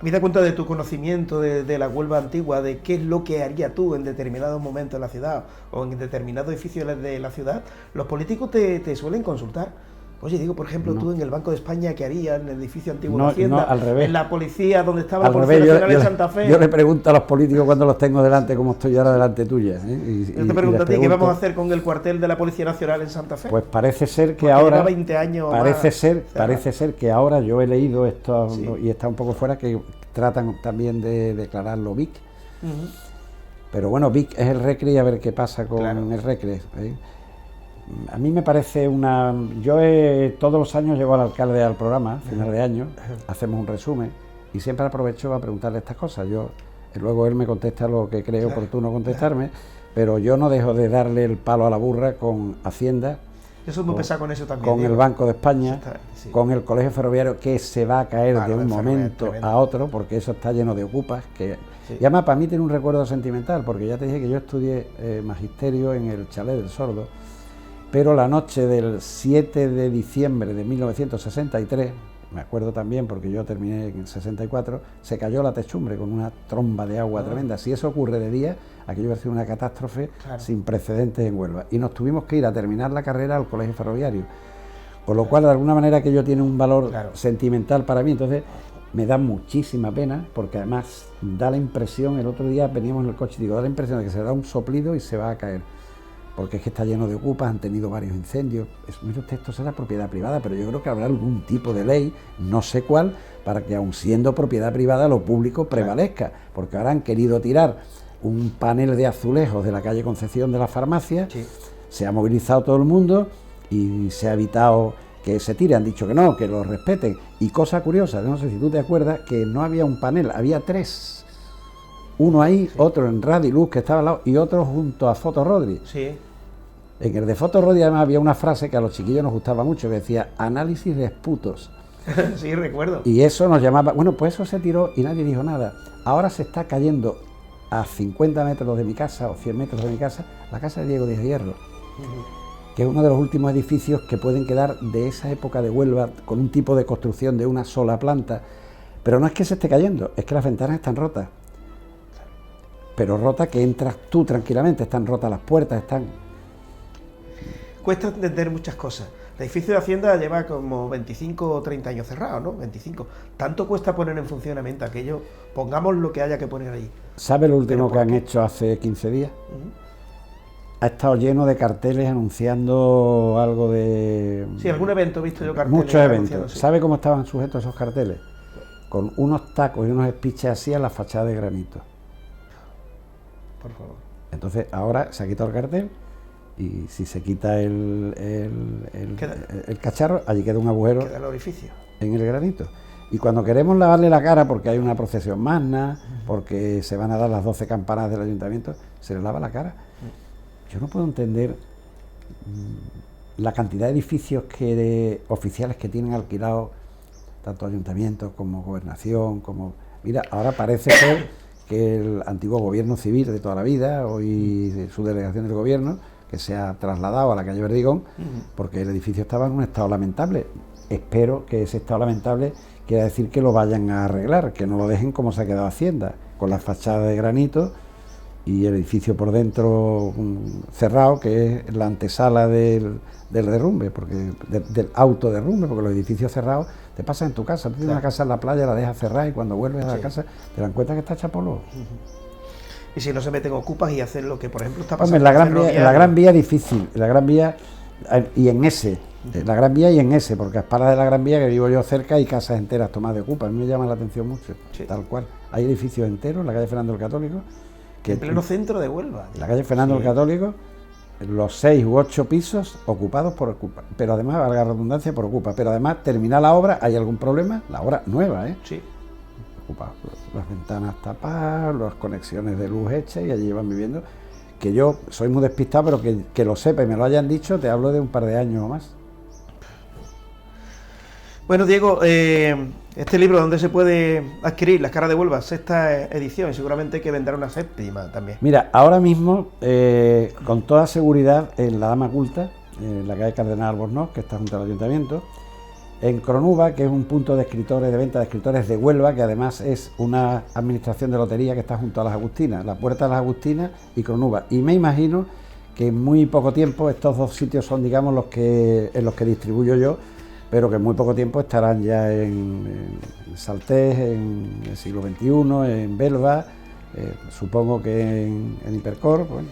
Habida cuenta de tu conocimiento de la Huelva antigua, de qué es lo que haría tú en determinados momentos en la ciudad o en determinados edificios de la ciudad, los políticos te suelen consultar. Oye, digo, por ejemplo, tú en el Banco de España, ¿qué harías en el edificio antiguo de Hacienda? Al revés. En la policía, donde estaba la Policía Nacional en Santa Fe. Yo le pregunto a los políticos cuando los tengo delante, como estoy ahora delante tuya. Yo te pregunto a ti, ¿qué vamos a hacer con el cuartel de la Policía Nacional en Santa Fe? Pues parece ser que porque ahora... 20 años parece ser que ahora, yo he leído esto, sí, y está un poco fuera, que tratan también de declararlo Vic. Pero bueno, Vic es el Recre y a ver qué pasa con el Recre. A mí me parece yo todos los años llevo al alcalde al programa, final de año, hacemos un resumen y siempre aprovecho a preguntarle estas cosas. Luego él me contesta lo que cree oportuno contestarme, pero yo no dejo de darle el palo a la burra con Hacienda. Eso es muy pesado con eso también. Con el Banco de España, sí, con el Colegio Ferroviario, que se va a caer de un momento a otro, porque eso está lleno de ocupas. Sí. Y además para mí tiene un recuerdo sentimental, porque ya te dije que yo estudié magisterio en el Chalet del Sordo, pero la noche del 7 de diciembre de 1963, me acuerdo también porque yo terminé en el 64, se cayó la techumbre con una tromba de agua tremenda. Si eso ocurre de día, aquello va a ser una catástrofe sin precedentes en Huelva. Y nos tuvimos que ir a terminar la carrera al Colegio Ferroviario, con lo cual de alguna manera aquello tiene un valor sentimental para mí. Entonces me da muchísima pena, porque además da la impresión, el otro día veníamos en el coche y digo, da la impresión de que se da un soplido y se va a caer, porque es que está lleno de ocupas, han tenido varios incendios. Mire usted, esto será propiedad privada, pero yo creo que habrá algún tipo de ley, no sé cuál, para que aun siendo propiedad privada lo público prevalezca, porque ahora han querido tirar un panel de azulejos de la calle Concepción de la farmacia, se ha movilizado todo el mundo y se ha evitado que se tire, han dicho que no, que lo respeten. Y cosa curiosa, no sé si tú te acuerdas, que no había un panel, había 3. Uno ahí, otro en Radiluz, que estaba al lado, y otro junto a Foto Rodri. Sí. En el de Foto Rodri además había una frase que a los chiquillos nos gustaba mucho, que decía, análisis de esputos. Sí, recuerdo. Y eso nos llamaba, bueno, pues eso se tiró y nadie dijo nada. Ahora se está cayendo a 50 metros de mi casa, o 100 metros de mi casa, la casa de Diego Díaz Hierro, que es uno de los últimos edificios que pueden quedar de esa época de Huelva, con un tipo de construcción de una sola planta. Pero no es que se esté cayendo, es que las ventanas están rotas. Pero rota que entras tú tranquilamente, están rotas las puertas, están... Cuesta entender muchas cosas. El edificio de Hacienda lleva como 25 o 30 años cerrado, ¿no? 25. ¿Tanto cuesta poner en funcionamiento aquello? Pongamos lo que haya que poner ahí. ¿Sabe lo último que han hecho hace 15 días? Ha estado lleno de carteles anunciando algo de... Sí, algún evento he visto yo carteles. Muchos eventos. Sí. ¿Sabe cómo estaban sujetos esos carteles? Con unos tacos y unos espiches así a la fachada de granito. Por favor. Entonces ahora se ha quitado el cartel y si se quita el cacharro, allí queda un agujero. Queda el orificio en el granito. Y cuando queremos lavarle la cara, porque hay una procesión magna, porque se van a dar las 12 campanas del ayuntamiento, se le lava la cara. Yo no puedo entender la cantidad de edificios oficiales que tienen alquilados tanto ayuntamientos como gobernación, como... Mira, ahora parece ser que el antiguo gobierno civil de toda la vida, hoy su delegación del gobierno, que se ha trasladado a la calle Verdigón, porque el edificio estaba en un estado lamentable. Espero que ese estado lamentable quiera decir que lo vayan a arreglar, que no lo dejen como se ha quedado Hacienda, con la fachada de granito y el edificio por dentro cerrado, que es la antesala del derrumbe, porque del autoderrumbe, porque los edificios cerrados te pasan en tu casa. Tú tienes una casa en la playa, la dejas cerrada y cuando vuelves a la casa te dan cuenta que está hecha polvo. Y si no se meten ocupas y hacen lo que por ejemplo está pasando. Hombre, en la Gran Vía es difícil, en la Gran Vía y en ese, la Gran Vía y en ese, porque a espaldas de la Gran Vía, que vivo yo cerca, hay casas enteras tomadas de ocupas. A mí me llama la atención mucho, tal cual. Hay edificios enteros en la calle Fernando el Católico. En pleno centro de Huelva. En la calle Fernando el Católico, los 6 u 8 pisos ocupados por ocupa, pero además, valga la redundancia, por ocupa, pero además termina la obra, hay algún problema, la obra nueva, Sí. ocupados, las ventanas tapadas, las conexiones de luz hechas y allí iban viviendo. Que yo soy muy despistado, pero que lo sepa y me lo hayan dicho, te hablo de un par de años o más. Bueno, Diego, este libro, ¿dónde se puede adquirir? Las caras de Huelva, sexta edición, y seguramente que vendrá una séptima también. Mira, ahora mismo, con toda seguridad, en la Dama Culta, en la calle Cardenal Albornoz, que está junto al ayuntamiento, en Cronuba, que es un punto de escritores, de venta de escritores de Huelva, que además es una administración de lotería que está junto a las Agustinas, la Puerta de las Agustinas y Cronuba. Y me imagino que en muy poco tiempo estos dos sitios son, digamos, en los que distribuyo yo, pero que en muy poco tiempo estarán ya en Saltés, en el siglo XXI, en Belva, supongo que en Hipercor. Bueno.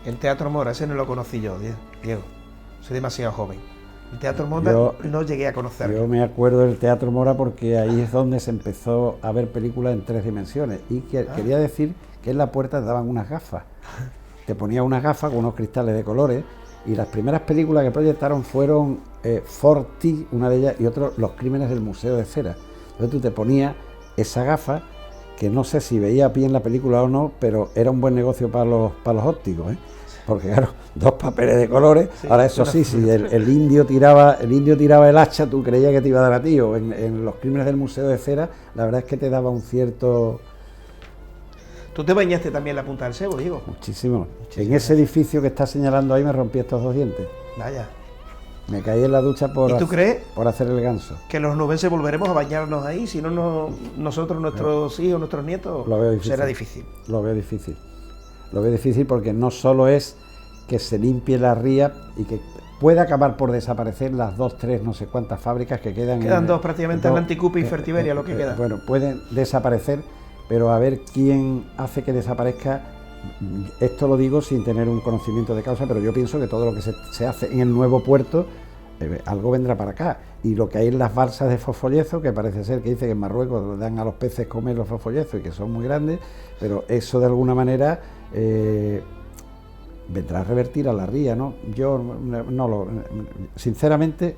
El Teatro Mora, ese no lo conocí yo, Diego, soy demasiado joven. El Teatro Mora no llegué a conocerlo. Yo me acuerdo del Teatro Mora porque ahí es donde se empezó a ver películas en 3 dimensiones. Y quería decir que en la puerta te daban unas gafas. Te ponían unas gafas con unos cristales de colores. Y las primeras películas que proyectaron fueron Forti, una de ellas, y otro, Los crímenes del Museo de Cera. Entonces tú te ponías esa gafa, que no sé si veía bien la película o no, pero era un buen negocio para los ópticos, ¿eh? Porque claro, 2 papeles de colores. Sí, ahora eso sí, si el indio tiraba el hacha, tú creías que te iba a dar a ti. O en Los crímenes del Museo de Cera, la verdad es que te daba un cierto... ¿Tú te bañaste también en la Punta del Sebo, Diego? Muchísimo. En ese edificio que estás señalando ahí me rompí estos 2 dientes. Vaya. Me caí en la ducha por hacer el ganso. Que los nubenses volveremos a bañarnos ahí, si no nosotros, nuestros hijos, nuestros nietos, lo veo difícil. Será difícil. Lo veo difícil. Lo veo difícil porque no solo es que se limpie la ría y que pueda acabar por desaparecer las 2, 3, no sé cuántas fábricas que quedan. Quedan 2 prácticamente, Atlanticupi y Fertiberia, lo que queda. Bueno, pueden desaparecer, pero a ver quién hace que desaparezca. Esto lo digo sin tener un conocimiento de causa, pero yo pienso que todo lo que se hace en el nuevo puerto, algo vendrá para acá. Y lo que hay en las balsas de fosfoliezo, que parece ser que dice que en Marruecos le dan a los peces comer los fosfollezos y que son muy grandes, pero eso de alguna manera vendrá a revertir a la ría, ¿no? Yo sinceramente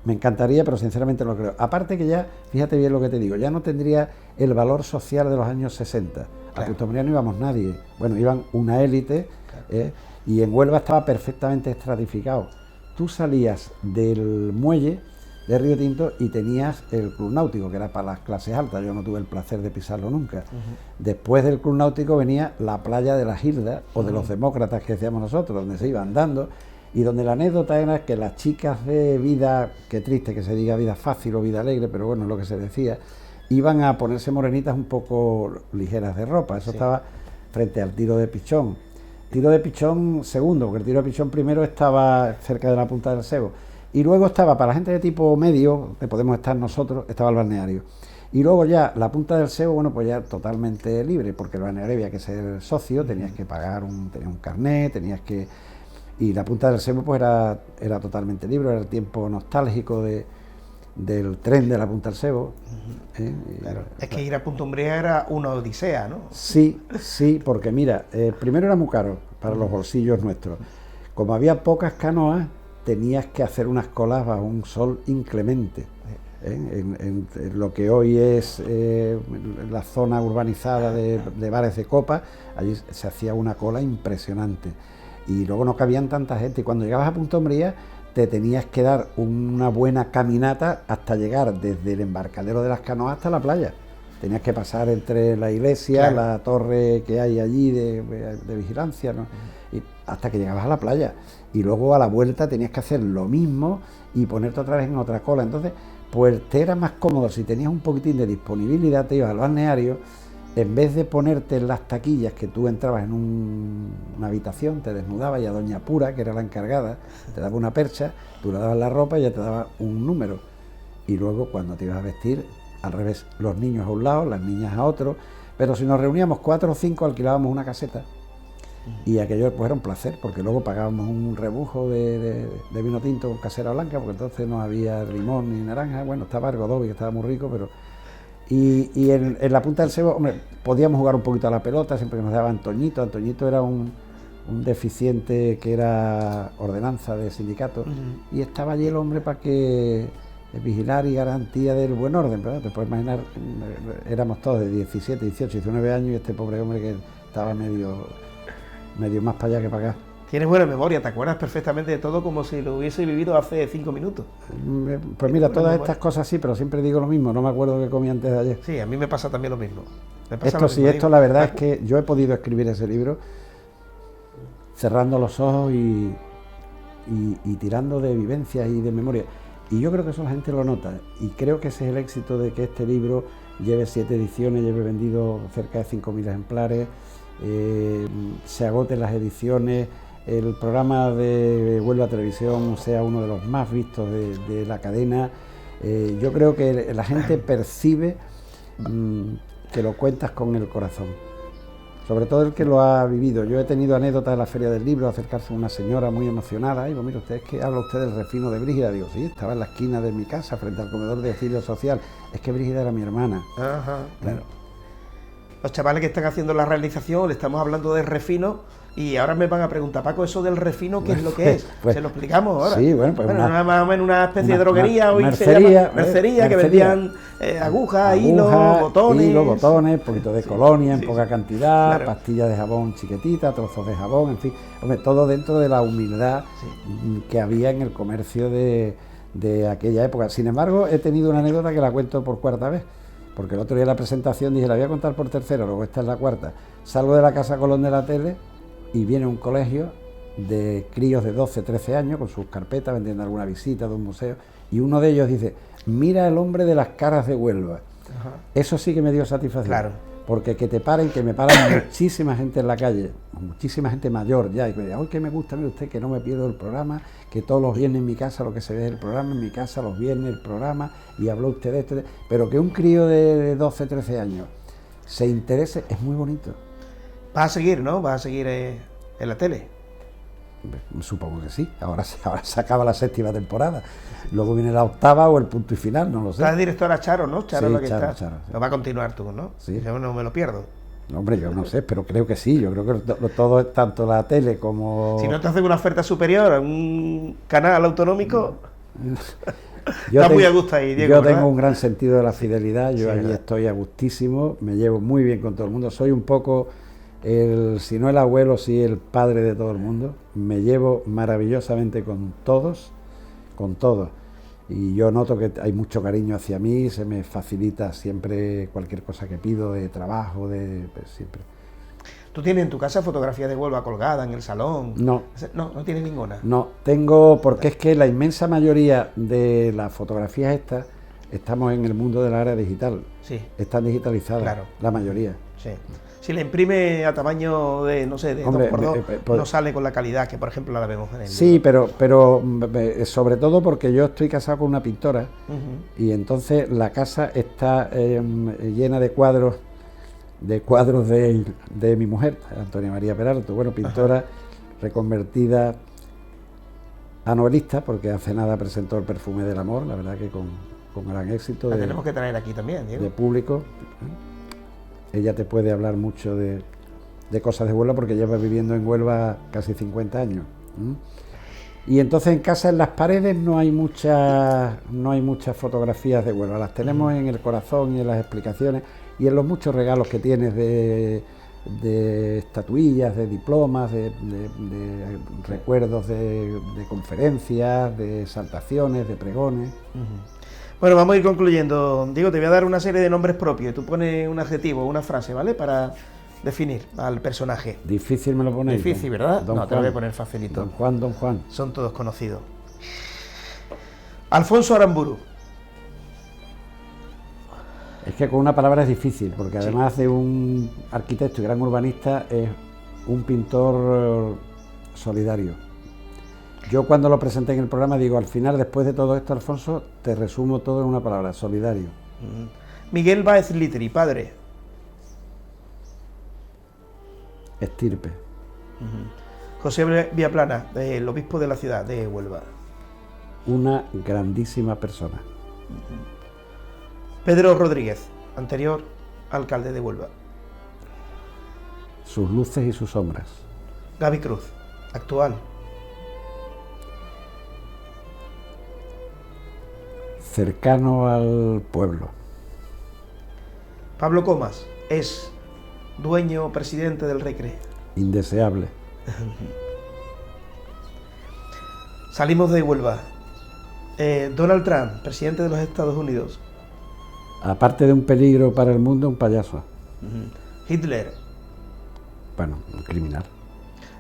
me encantaría, pero sinceramente no lo creo. Aparte que ya, fíjate bien lo que te digo, ya no tendría el valor social de los años 60. Claro. A Puerto no íbamos nadie. Bueno, iban una élite, claro. Y en Huelva estaba perfectamente estratificado. Tú salías del muelle de Río Tinto y tenías el Club Náutico, que era para las clases altas. Yo no tuve el placer de pisarlo nunca. Después del Club Náutico venía la playa de la Gilda, o de los demócratas que decíamos nosotros, donde se iban dando. Y donde la anécdota era que las chicas de vida, qué triste que se diga vida fácil o vida alegre, pero bueno, es lo que se decía, iban a ponerse morenitas un poco ligeras de ropa. Eso sí. Estaba frente al Tiro de Pichón. Tiro de Pichón segundo, porque el Tiro de Pichón primero estaba cerca de la Punta del Sebo. Y luego estaba, para la gente de tipo medio, que podemos estar nosotros, estaba el balneario. Y luego ya la Punta del Sebo, bueno, pues ya totalmente libre, porque el balneario había que ser socio, tenías que pagar tenías un carnet, tenías que... Y la Punta del Sebo pues era totalmente libre, era el tiempo nostálgico del tren de la Punta del Sebo. Claro. Es que ir a Punta Umbría era una odisea, ¿no? Sí, porque mira, primero era muy caro para los bolsillos nuestros. Como había pocas canoas, tenías que hacer unas colas bajo un sol inclemente. En lo que hoy es la zona urbanizada de bares de copa, allí se hacía una cola impresionante. Y luego no cabían tanta gente, y cuando llegabas a Punta Umbría te tenías que dar una buena caminata hasta llegar desde el embarcadero de las canoas hasta la playa. Tenías que pasar entre la iglesia, claro, la torre que hay allí de vigilancia, ¿no? Y hasta que llegabas a la playa. Y luego a la vuelta tenías que hacer lo mismo y ponerte otra vez en otra cola. Entonces, pues te era más cómodo, si tenías un poquitín de disponibilidad, te ibas al balneario. En vez de ponerte en las taquillas, que tú entrabas en una habitación, te desnudabas y a Doña Pura, que era la encargada, te daba una percha, tú le dabas la ropa y ella te daba un número. Y luego cuando te ibas a vestir, al revés, los niños a un lado, las niñas a otro. Pero si nos reuníamos 4 o 5, alquilábamos una caseta. Y aquello pues era un placer, porque luego pagábamos un rebujo de vino tinto con casera blanca, porque entonces no había limón ni naranja. Bueno, estaba el Godobi, que estaba muy rico, pero... Y en la Punta del Sebo, hombre, podíamos jugar un poquito a la pelota, siempre que nos daba Antoñito. Antoñito era un deficiente que era ordenanza de sindicato, y estaba allí el hombre para que vigilar y garantía del buen orden, ¿verdad? Te puedes imaginar, éramos todos de 17, 18, 19 años y este pobre hombre que estaba medio más para allá que para acá. Tienes buena memoria, te acuerdas perfectamente de todo como si lo hubiese vivido hace 5 minutos. Pues mira, todas estas cosas sí, pero siempre digo lo mismo, no me acuerdo qué comí antes de ayer. Sí, a mí me pasa también lo mismo. Esto la verdad es que yo he podido escribir ese libro cerrando los ojos y tirando de vivencias y de memoria. Y yo creo que eso la gente lo nota. Y creo que ese es el éxito de que este libro lleve 7 ediciones, lleve vendido cerca de 5.000 ejemplares, se agoten las ediciones, el programa de Huelva Televisión sea uno de los más vistos de la cadena. Yo creo que la gente percibe que lo cuentas con el corazón, sobre todo el que lo ha vivido. Yo he tenido anécdotas de la Feria del Libro, acercarse a una señora muy emocionada, y digo, mire usted, es que habla usted del refino de Brígida. Digo, sí, estaba en la esquina de mi casa, frente al comedor de auxilio social, es que Brígida era mi hermana. Ajá. Claro. Los chavales que están haciendo la realización, le estamos hablando de refino, y ahora me van a preguntar, Paco, eso del refino, ¿qué es lo que es? Pues, se lo explicamos ahora. Sí, bueno, pues más o menos una especie de droguería, hoy mercería, mercería, que vendían agujas, hilos, botones, poquito de colonia en sí, poca cantidad, claro. Pastillas de jabón chiquititas, trozos de jabón, en fin, hombre, todo dentro de la humildad que había en el comercio de aquella época. Sin embargo, he tenido una anécdota que la cuento por cuarta vez, porque el otro día en la presentación dije, la voy a contar por tercera, luego esta es la cuarta. Salgo de la Casa Colón de la tele y viene un colegio de críos de 12, 13 años con sus carpetas vendiendo alguna visita de un museo, y uno de ellos dice, mira el hombre de las caras de Huelva. Ajá. Eso sí que me dio satisfacción. Claro. Porque que te paren, que me paran muchísima gente en la calle, muchísima gente mayor ya, y me dice, ¡ay, que me gusta, mire usted, que no me pierdo el programa, que todos los viernes en mi casa lo que se ve es el programa, en mi casa los viernes el programa, y habló usted de esto, pero que un crío de 12, 13 años se interese, es muy bonito. Vas a seguir, ¿no? Vas a seguir en la tele. Supongo que sí, ahora se acaba la 7ª temporada, luego viene la 8ª o el punto y final, no lo sé. Estás directora Charo, ¿no? Charo, sí, la que Charo, está. Charo, sí. Lo va a continuar tú, ¿no? Sí. Yo no me lo pierdo. No, hombre, yo no sé, pero creo que sí, yo creo que todo, tanto la tele como... Si no te hacen una oferta superior a un canal autonómico, Yo estás muy a gusto ahí, Diego, Yo ¿verdad? tengo un gran sentido de la fidelidad, yo Sí, allí ¿verdad? estoy a gustísimo, me llevo muy bien con todo el mundo, soy un poco si no el abuelo, sí el padre de todo el mundo, me llevo maravillosamente con todos, y yo noto que hay mucho cariño hacia mí, se me facilita siempre cualquier cosa que pido de trabajo, pues, siempre. ¿Tú tienes en tu casa fotografías de Huelva colgada en el salón? No. No tienes ninguna. No, tengo, porque es que la inmensa mayoría de las fotografías estas, estamos en el mundo de la era digital. Sí. Están digitalizadas, Claro. la mayoría. Sí. Si la imprime a tamaño de, no sé, de Hombre, 2x2, no sale con la calidad que, por ejemplo, la vemos en el Sí, libro. pero sobre todo porque yo estoy casado con una pintora, Ujú. y entonces la casa está llena de cuadros de mi mujer, Antonia María Peralto, bueno, pintora. Ajá. Reconvertida a novelista, porque hace nada presentó El perfume del amor, la verdad que con gran éxito. La tenemos que traer aquí también, Diego. De público. Ella te puede hablar mucho de cosas de Huelva, porque lleva viviendo en Huelva casi 50 años. Y entonces en casa, en las paredes, no hay muchas fotografías de Huelva, las tenemos en el corazón y en las explicaciones y en los muchos regalos que tienes de estatuillas, de diplomas, de recuerdos de conferencias, de exaltaciones, de pregones. Bueno, vamos a ir concluyendo. Diego, te voy a dar una serie de nombres propios y tú pones un adjetivo, una frase, ¿vale? Para definir al personaje. Difícil me lo ponéis. Difícil, ¿verdad? Don no, Juan. te lo voy a poner facilito. Don Juan. Son todos conocidos. Alfonso Aramburu. Es que con una palabra es difícil, porque además de un arquitecto y gran urbanista, es un pintor solidario. Yo cuando lo presenté en el programa digo, al final, después de todo esto, Alfonso, te resumo todo en una palabra, solidario. Miguel Báez Litri, padre. Estirpe. José Viaplana, el obispo de la ciudad de Huelva. Una grandísima persona. Pedro Rodríguez, anterior alcalde de Huelva. Sus luces y sus sombras. Gaby Cruz, actual. cercano al pueblo. Pablo Comas es dueño o presidente del Recre. Indeseable. Salimos de Huelva. Donald Trump, presidente de los Estados Unidos. Aparte de un peligro para el mundo, un payaso. Hitler. Bueno, un criminal.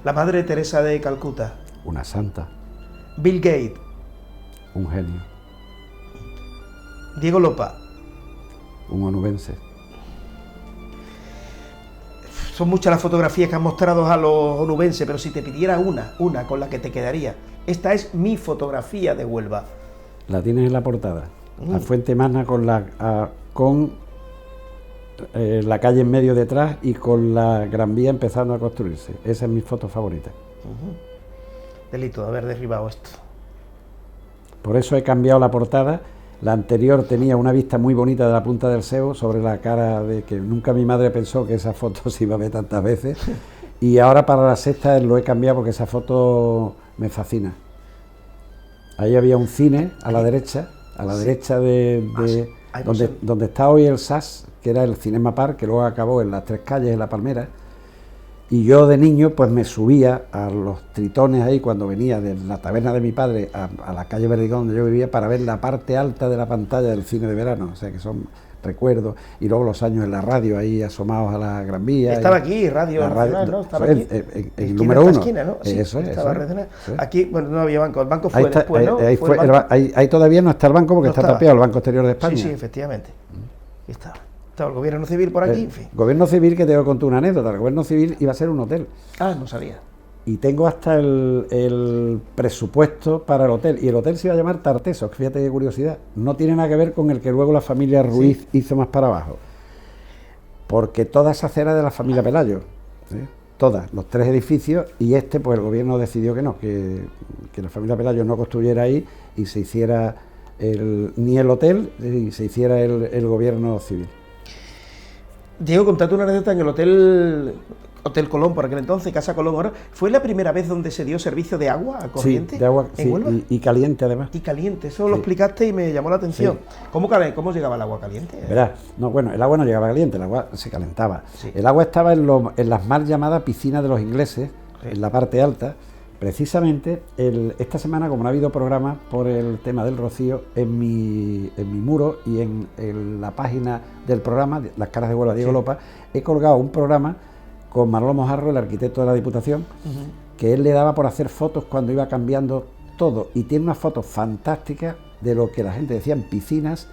La Madre Teresa de Calcuta. Una santa. Bill Gates. Un genio. Diego Lopa. Un onubense. Son muchas las fotografías que han mostrado a los onubenses, pero si te pidiera una con la que te quedaría. Esta es mi fotografía de Huelva. La tienes en la portada. La Fuente Magna con la calle en medio detrás y con la Gran Vía empezando a construirse. Esa es mi foto favorita. Delito de haber derribado esto. Por eso he cambiado la portada. La anterior tenía una vista muy bonita de la punta del Seo sobre la cara de que nunca mi madre pensó que esa foto se iba a ver tantas veces. Y ahora para la sexta lo he cambiado porque esa foto me fascina. Ahí había un cine a la derecha de donde está hoy el SAS, que era el Cinema Park, que luego acabó en las Tres Calles, en La Palmera. Y yo de niño pues me subía a los tritones ahí cuando venía de la taberna de mi padre a la calle Verdigón donde yo vivía para ver la parte alta de la pantalla del cine de verano, o sea que son recuerdos, y luego los años en la radio ahí asomados a la Gran Vía. Estaba aquí, Radio Nacional, ¿no? Estaba aquí. El número uno. Esquina, ¿no? Sí, eso es. Estaba eso es. Aquí, bueno, no había banco, el banco fue ahí está, después, ¿no? Ahí todavía no está el banco porque no está tapiado, el Banco Exterior de España. Sí, efectivamente. Ahí estaba. Estaba el gobierno civil por aquí, en fin. Gobierno civil, que te voy a contar una anécdota. El gobierno civil iba a ser un hotel. Ah, no sabía. Y tengo hasta el presupuesto para el hotel. Y el hotel se iba a llamar Tartesos, fíjate qué curiosidad. No tiene nada que ver con el que luego la familia Ruiz hizo más para abajo. Porque toda esa acera de la familia Pelayo. Todas, los 3 edificios. Y pues el gobierno decidió que no, que la familia Pelayo no construyera ahí y se hiciera ni el hotel y se hiciera el gobierno civil. Diego, contate una anécdota en el Hotel Colón, por aquel entonces, Casa Colón ahora. ¿Fue la primera vez donde se dio servicio de agua corriente? Sí, de agua, ¿en Huelva? Y caliente además. Y caliente, eso lo explicaste y me llamó la atención. Sí. ¿Cómo llegaba el agua caliente? Verás, el agua no llegaba caliente, el agua se calentaba. Sí. El agua estaba en las mal llamadas piscinas de los ingleses, en la parte alta. Precisamente, esta semana, como no ha habido programa por el tema del rocío, en mi muro y en la página del programa, Las Caras de Huelva, Diego Lopa, he colgado un programa con Manolo Mojarro, el arquitecto de la Diputación, que él le daba por hacer fotos cuando iba cambiando todo. Y tiene unas fotos fantásticas de lo que la gente decía en piscinas,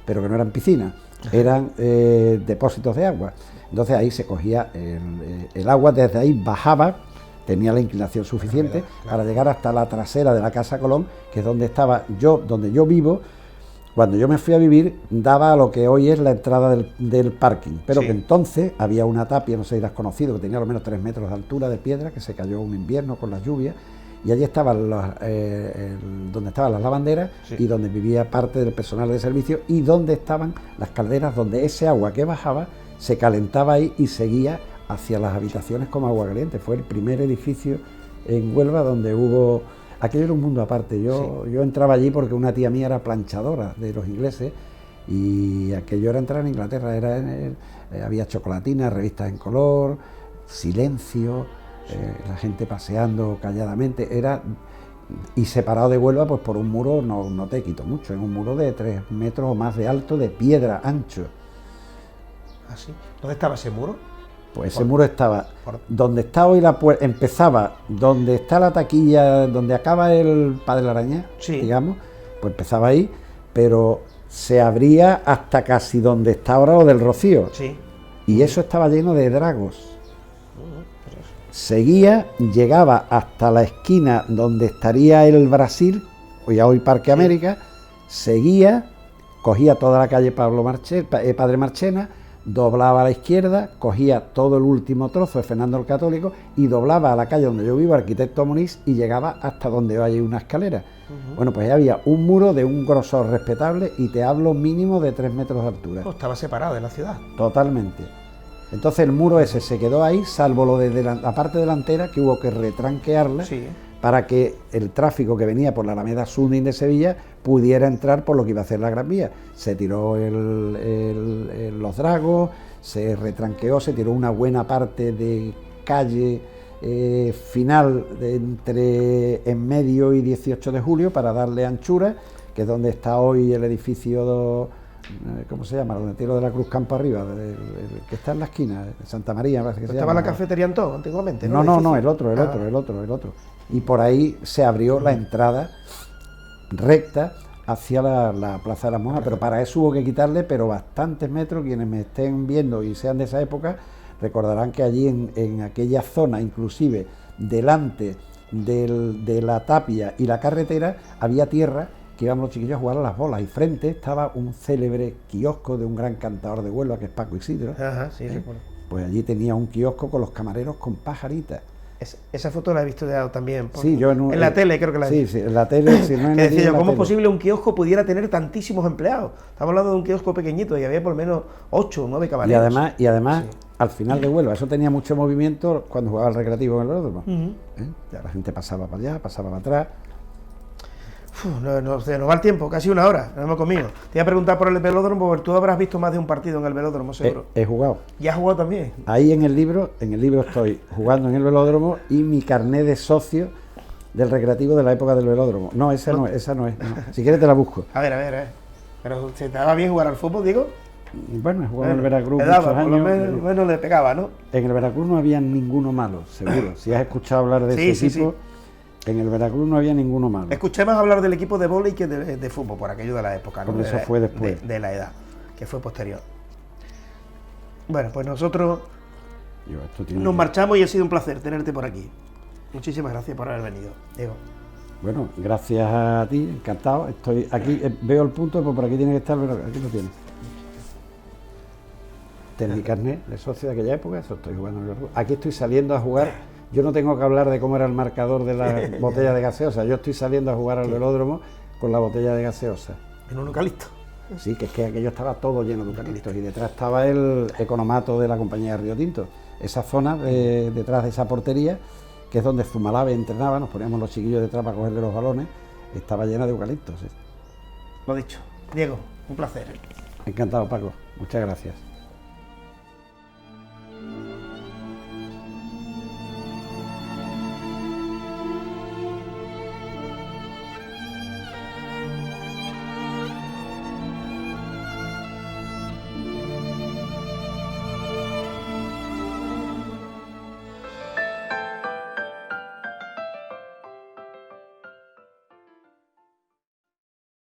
pero que no eran piscinas, eran depósitos de agua. Entonces ahí se cogía el agua, desde ahí bajaba, tenía la inclinación suficiente para llegar hasta la trasera de la Casa Colón, que es donde yo vivo. Cuando yo me fui a vivir, daba a lo que hoy es la entrada del parking, pero que entonces había una tapia, no sé si la has conocido, que tenía al menos 3 metros de altura de piedra, que se cayó un invierno con las lluvias, y allí estaban donde estaban las lavanderas y donde vivía parte del personal de servicio, y donde estaban las calderas, donde ese agua que bajaba se calentaba ahí y seguía hacia las habitaciones como agua caliente. Fue el primer edificio en Huelva donde hubo... Aquello era un mundo aparte. Yo entraba allí porque una tía mía era planchadora de los ingleses y aquello era entrar en Inglaterra. Había chocolatinas, revistas en color, silencio, la gente paseando calladamente. Y separado de Huelva pues por un muro, no te quito mucho, en un muro de 3 metros o más de alto, de piedra, ancho. ¿Ah, sí? ¿Dónde estaba ese muro? Pues ese muro estaba donde está hoy la puerta, empezaba donde está la taquilla, donde acaba el Padre la Araña, digamos, pues empezaba ahí, pero se abría hasta casi donde está ahora lo del Rocío. Y eso estaba lleno de dragos. Seguía, llegaba hasta la esquina donde estaría el Brasil, hoy Parque América, seguía, cogía toda la calle Padre Marchena, doblaba a la izquierda, cogía todo el último trozo de Fernando el Católico y doblaba a la calle donde yo vivo, Arquitecto Moniz, y llegaba hasta donde hay una escalera. Bueno, pues había un muro de un grosor respetable y te hablo mínimo de 3 metros de altura. Pues estaba separado de la ciudad. Totalmente. Entonces el muro ese se quedó ahí, salvo lo de la parte delantera, que hubo que retranquearla, para que el tráfico que venía por la Alameda Sundin de Sevilla pudiera entrar por lo que iba a hacer la Gran Vía. Se tiró los dragos, se retranqueó, se tiró una buena parte de calle final entre en medio y 18 de julio para darle anchura, que es donde está hoy el edificio, ¿cómo se llama? Donde tiro de la Cruz Campo arriba, que está en la esquina, de Santa María, parece que se llama. Estaba la cafetería Antón antiguamente, ¿no? No, el otro. Y por ahí se abrió la entrada recta hacia la Plaza de las Monjas, pero para eso hubo que quitarle bastantes metros. Quienes me estén viendo y sean de esa época recordarán que allí en aquella zona, inclusive delante de la tapia y la carretera, había tierra que íbamos los chiquillos a jugar a las bolas, y frente estaba un célebre kiosco de un gran cantador de Huelva que es Paco Isidro. Ajá, sí, recuerdo. Pues allí tenía un kiosco con los camareros con pajaritas. Esa foto la he visto ya también. Sí, yo en la tele creo que la he visto. Sí, en la tele. Si no que decía yo, ¿cómo es posible un kiosco pudiera tener tantísimos empleados? Estamos hablando de un kiosco pequeñito y había por lo menos 8 o 9 camareros. Y además sí, al final de Huelva, eso tenía mucho movimiento cuando jugaba el Recreativo en el velódromo. La gente pasaba para allá, pasaba para atrás. Nos va el tiempo, casi una hora, no hemos comido. Te iba a preguntar por el velódromo, porque tú habrás visto más de un partido en el velódromo, seguro. He jugado. ¿Y has jugado también? Ahí en el libro estoy jugando en el velódromo y mi carné de socio del Recreativo de la época del velódromo. No, esa no es. No. Si quieres te la busco. A ver. ¿Pero se te daba bien jugar al fútbol, Diego? Bueno, he jugado en el Veracruz muchos años. Por lo menos le pegaba, ¿no? En el Veracruz no había ninguno malo, seguro. Si has escuchado hablar de ese equipo... Sí. En el Veracruz no había ninguno malo. Escuché más hablar del equipo de vóley que de fútbol, por aquello de la época, ¿no? Porque eso fue después. De la edad, que fue posterior. Bueno, pues nosotros nos marchamos y ha sido un placer tenerte por aquí. Muchísimas gracias por haber venido, Diego. Bueno, gracias a ti, encantado. Estoy aquí, veo el punto, pues por aquí tiene que estar, pero aquí lo tienes. Tengo mi carnet de socio de aquella época, eso estoy jugando en el Veracruz. Aquí estoy saliendo a jugar. Yo no tengo que hablar de cómo era el marcador de la botella de gaseosa. Yo estoy saliendo a jugar al velódromo con la botella de gaseosa. En un eucalipto. Sí, que es que aquello estaba todo lleno de eucaliptos y detrás estaba el economato de la compañía de Río Tinto. Esa zona detrás de esa portería, que es donde Zumalave entrenaba, nos poníamos los chiquillos detrás para cogerle los balones, estaba llena de eucaliptos. ¿Sí? Lo dicho. Diego, un placer. Encantado, Paco. Muchas gracias.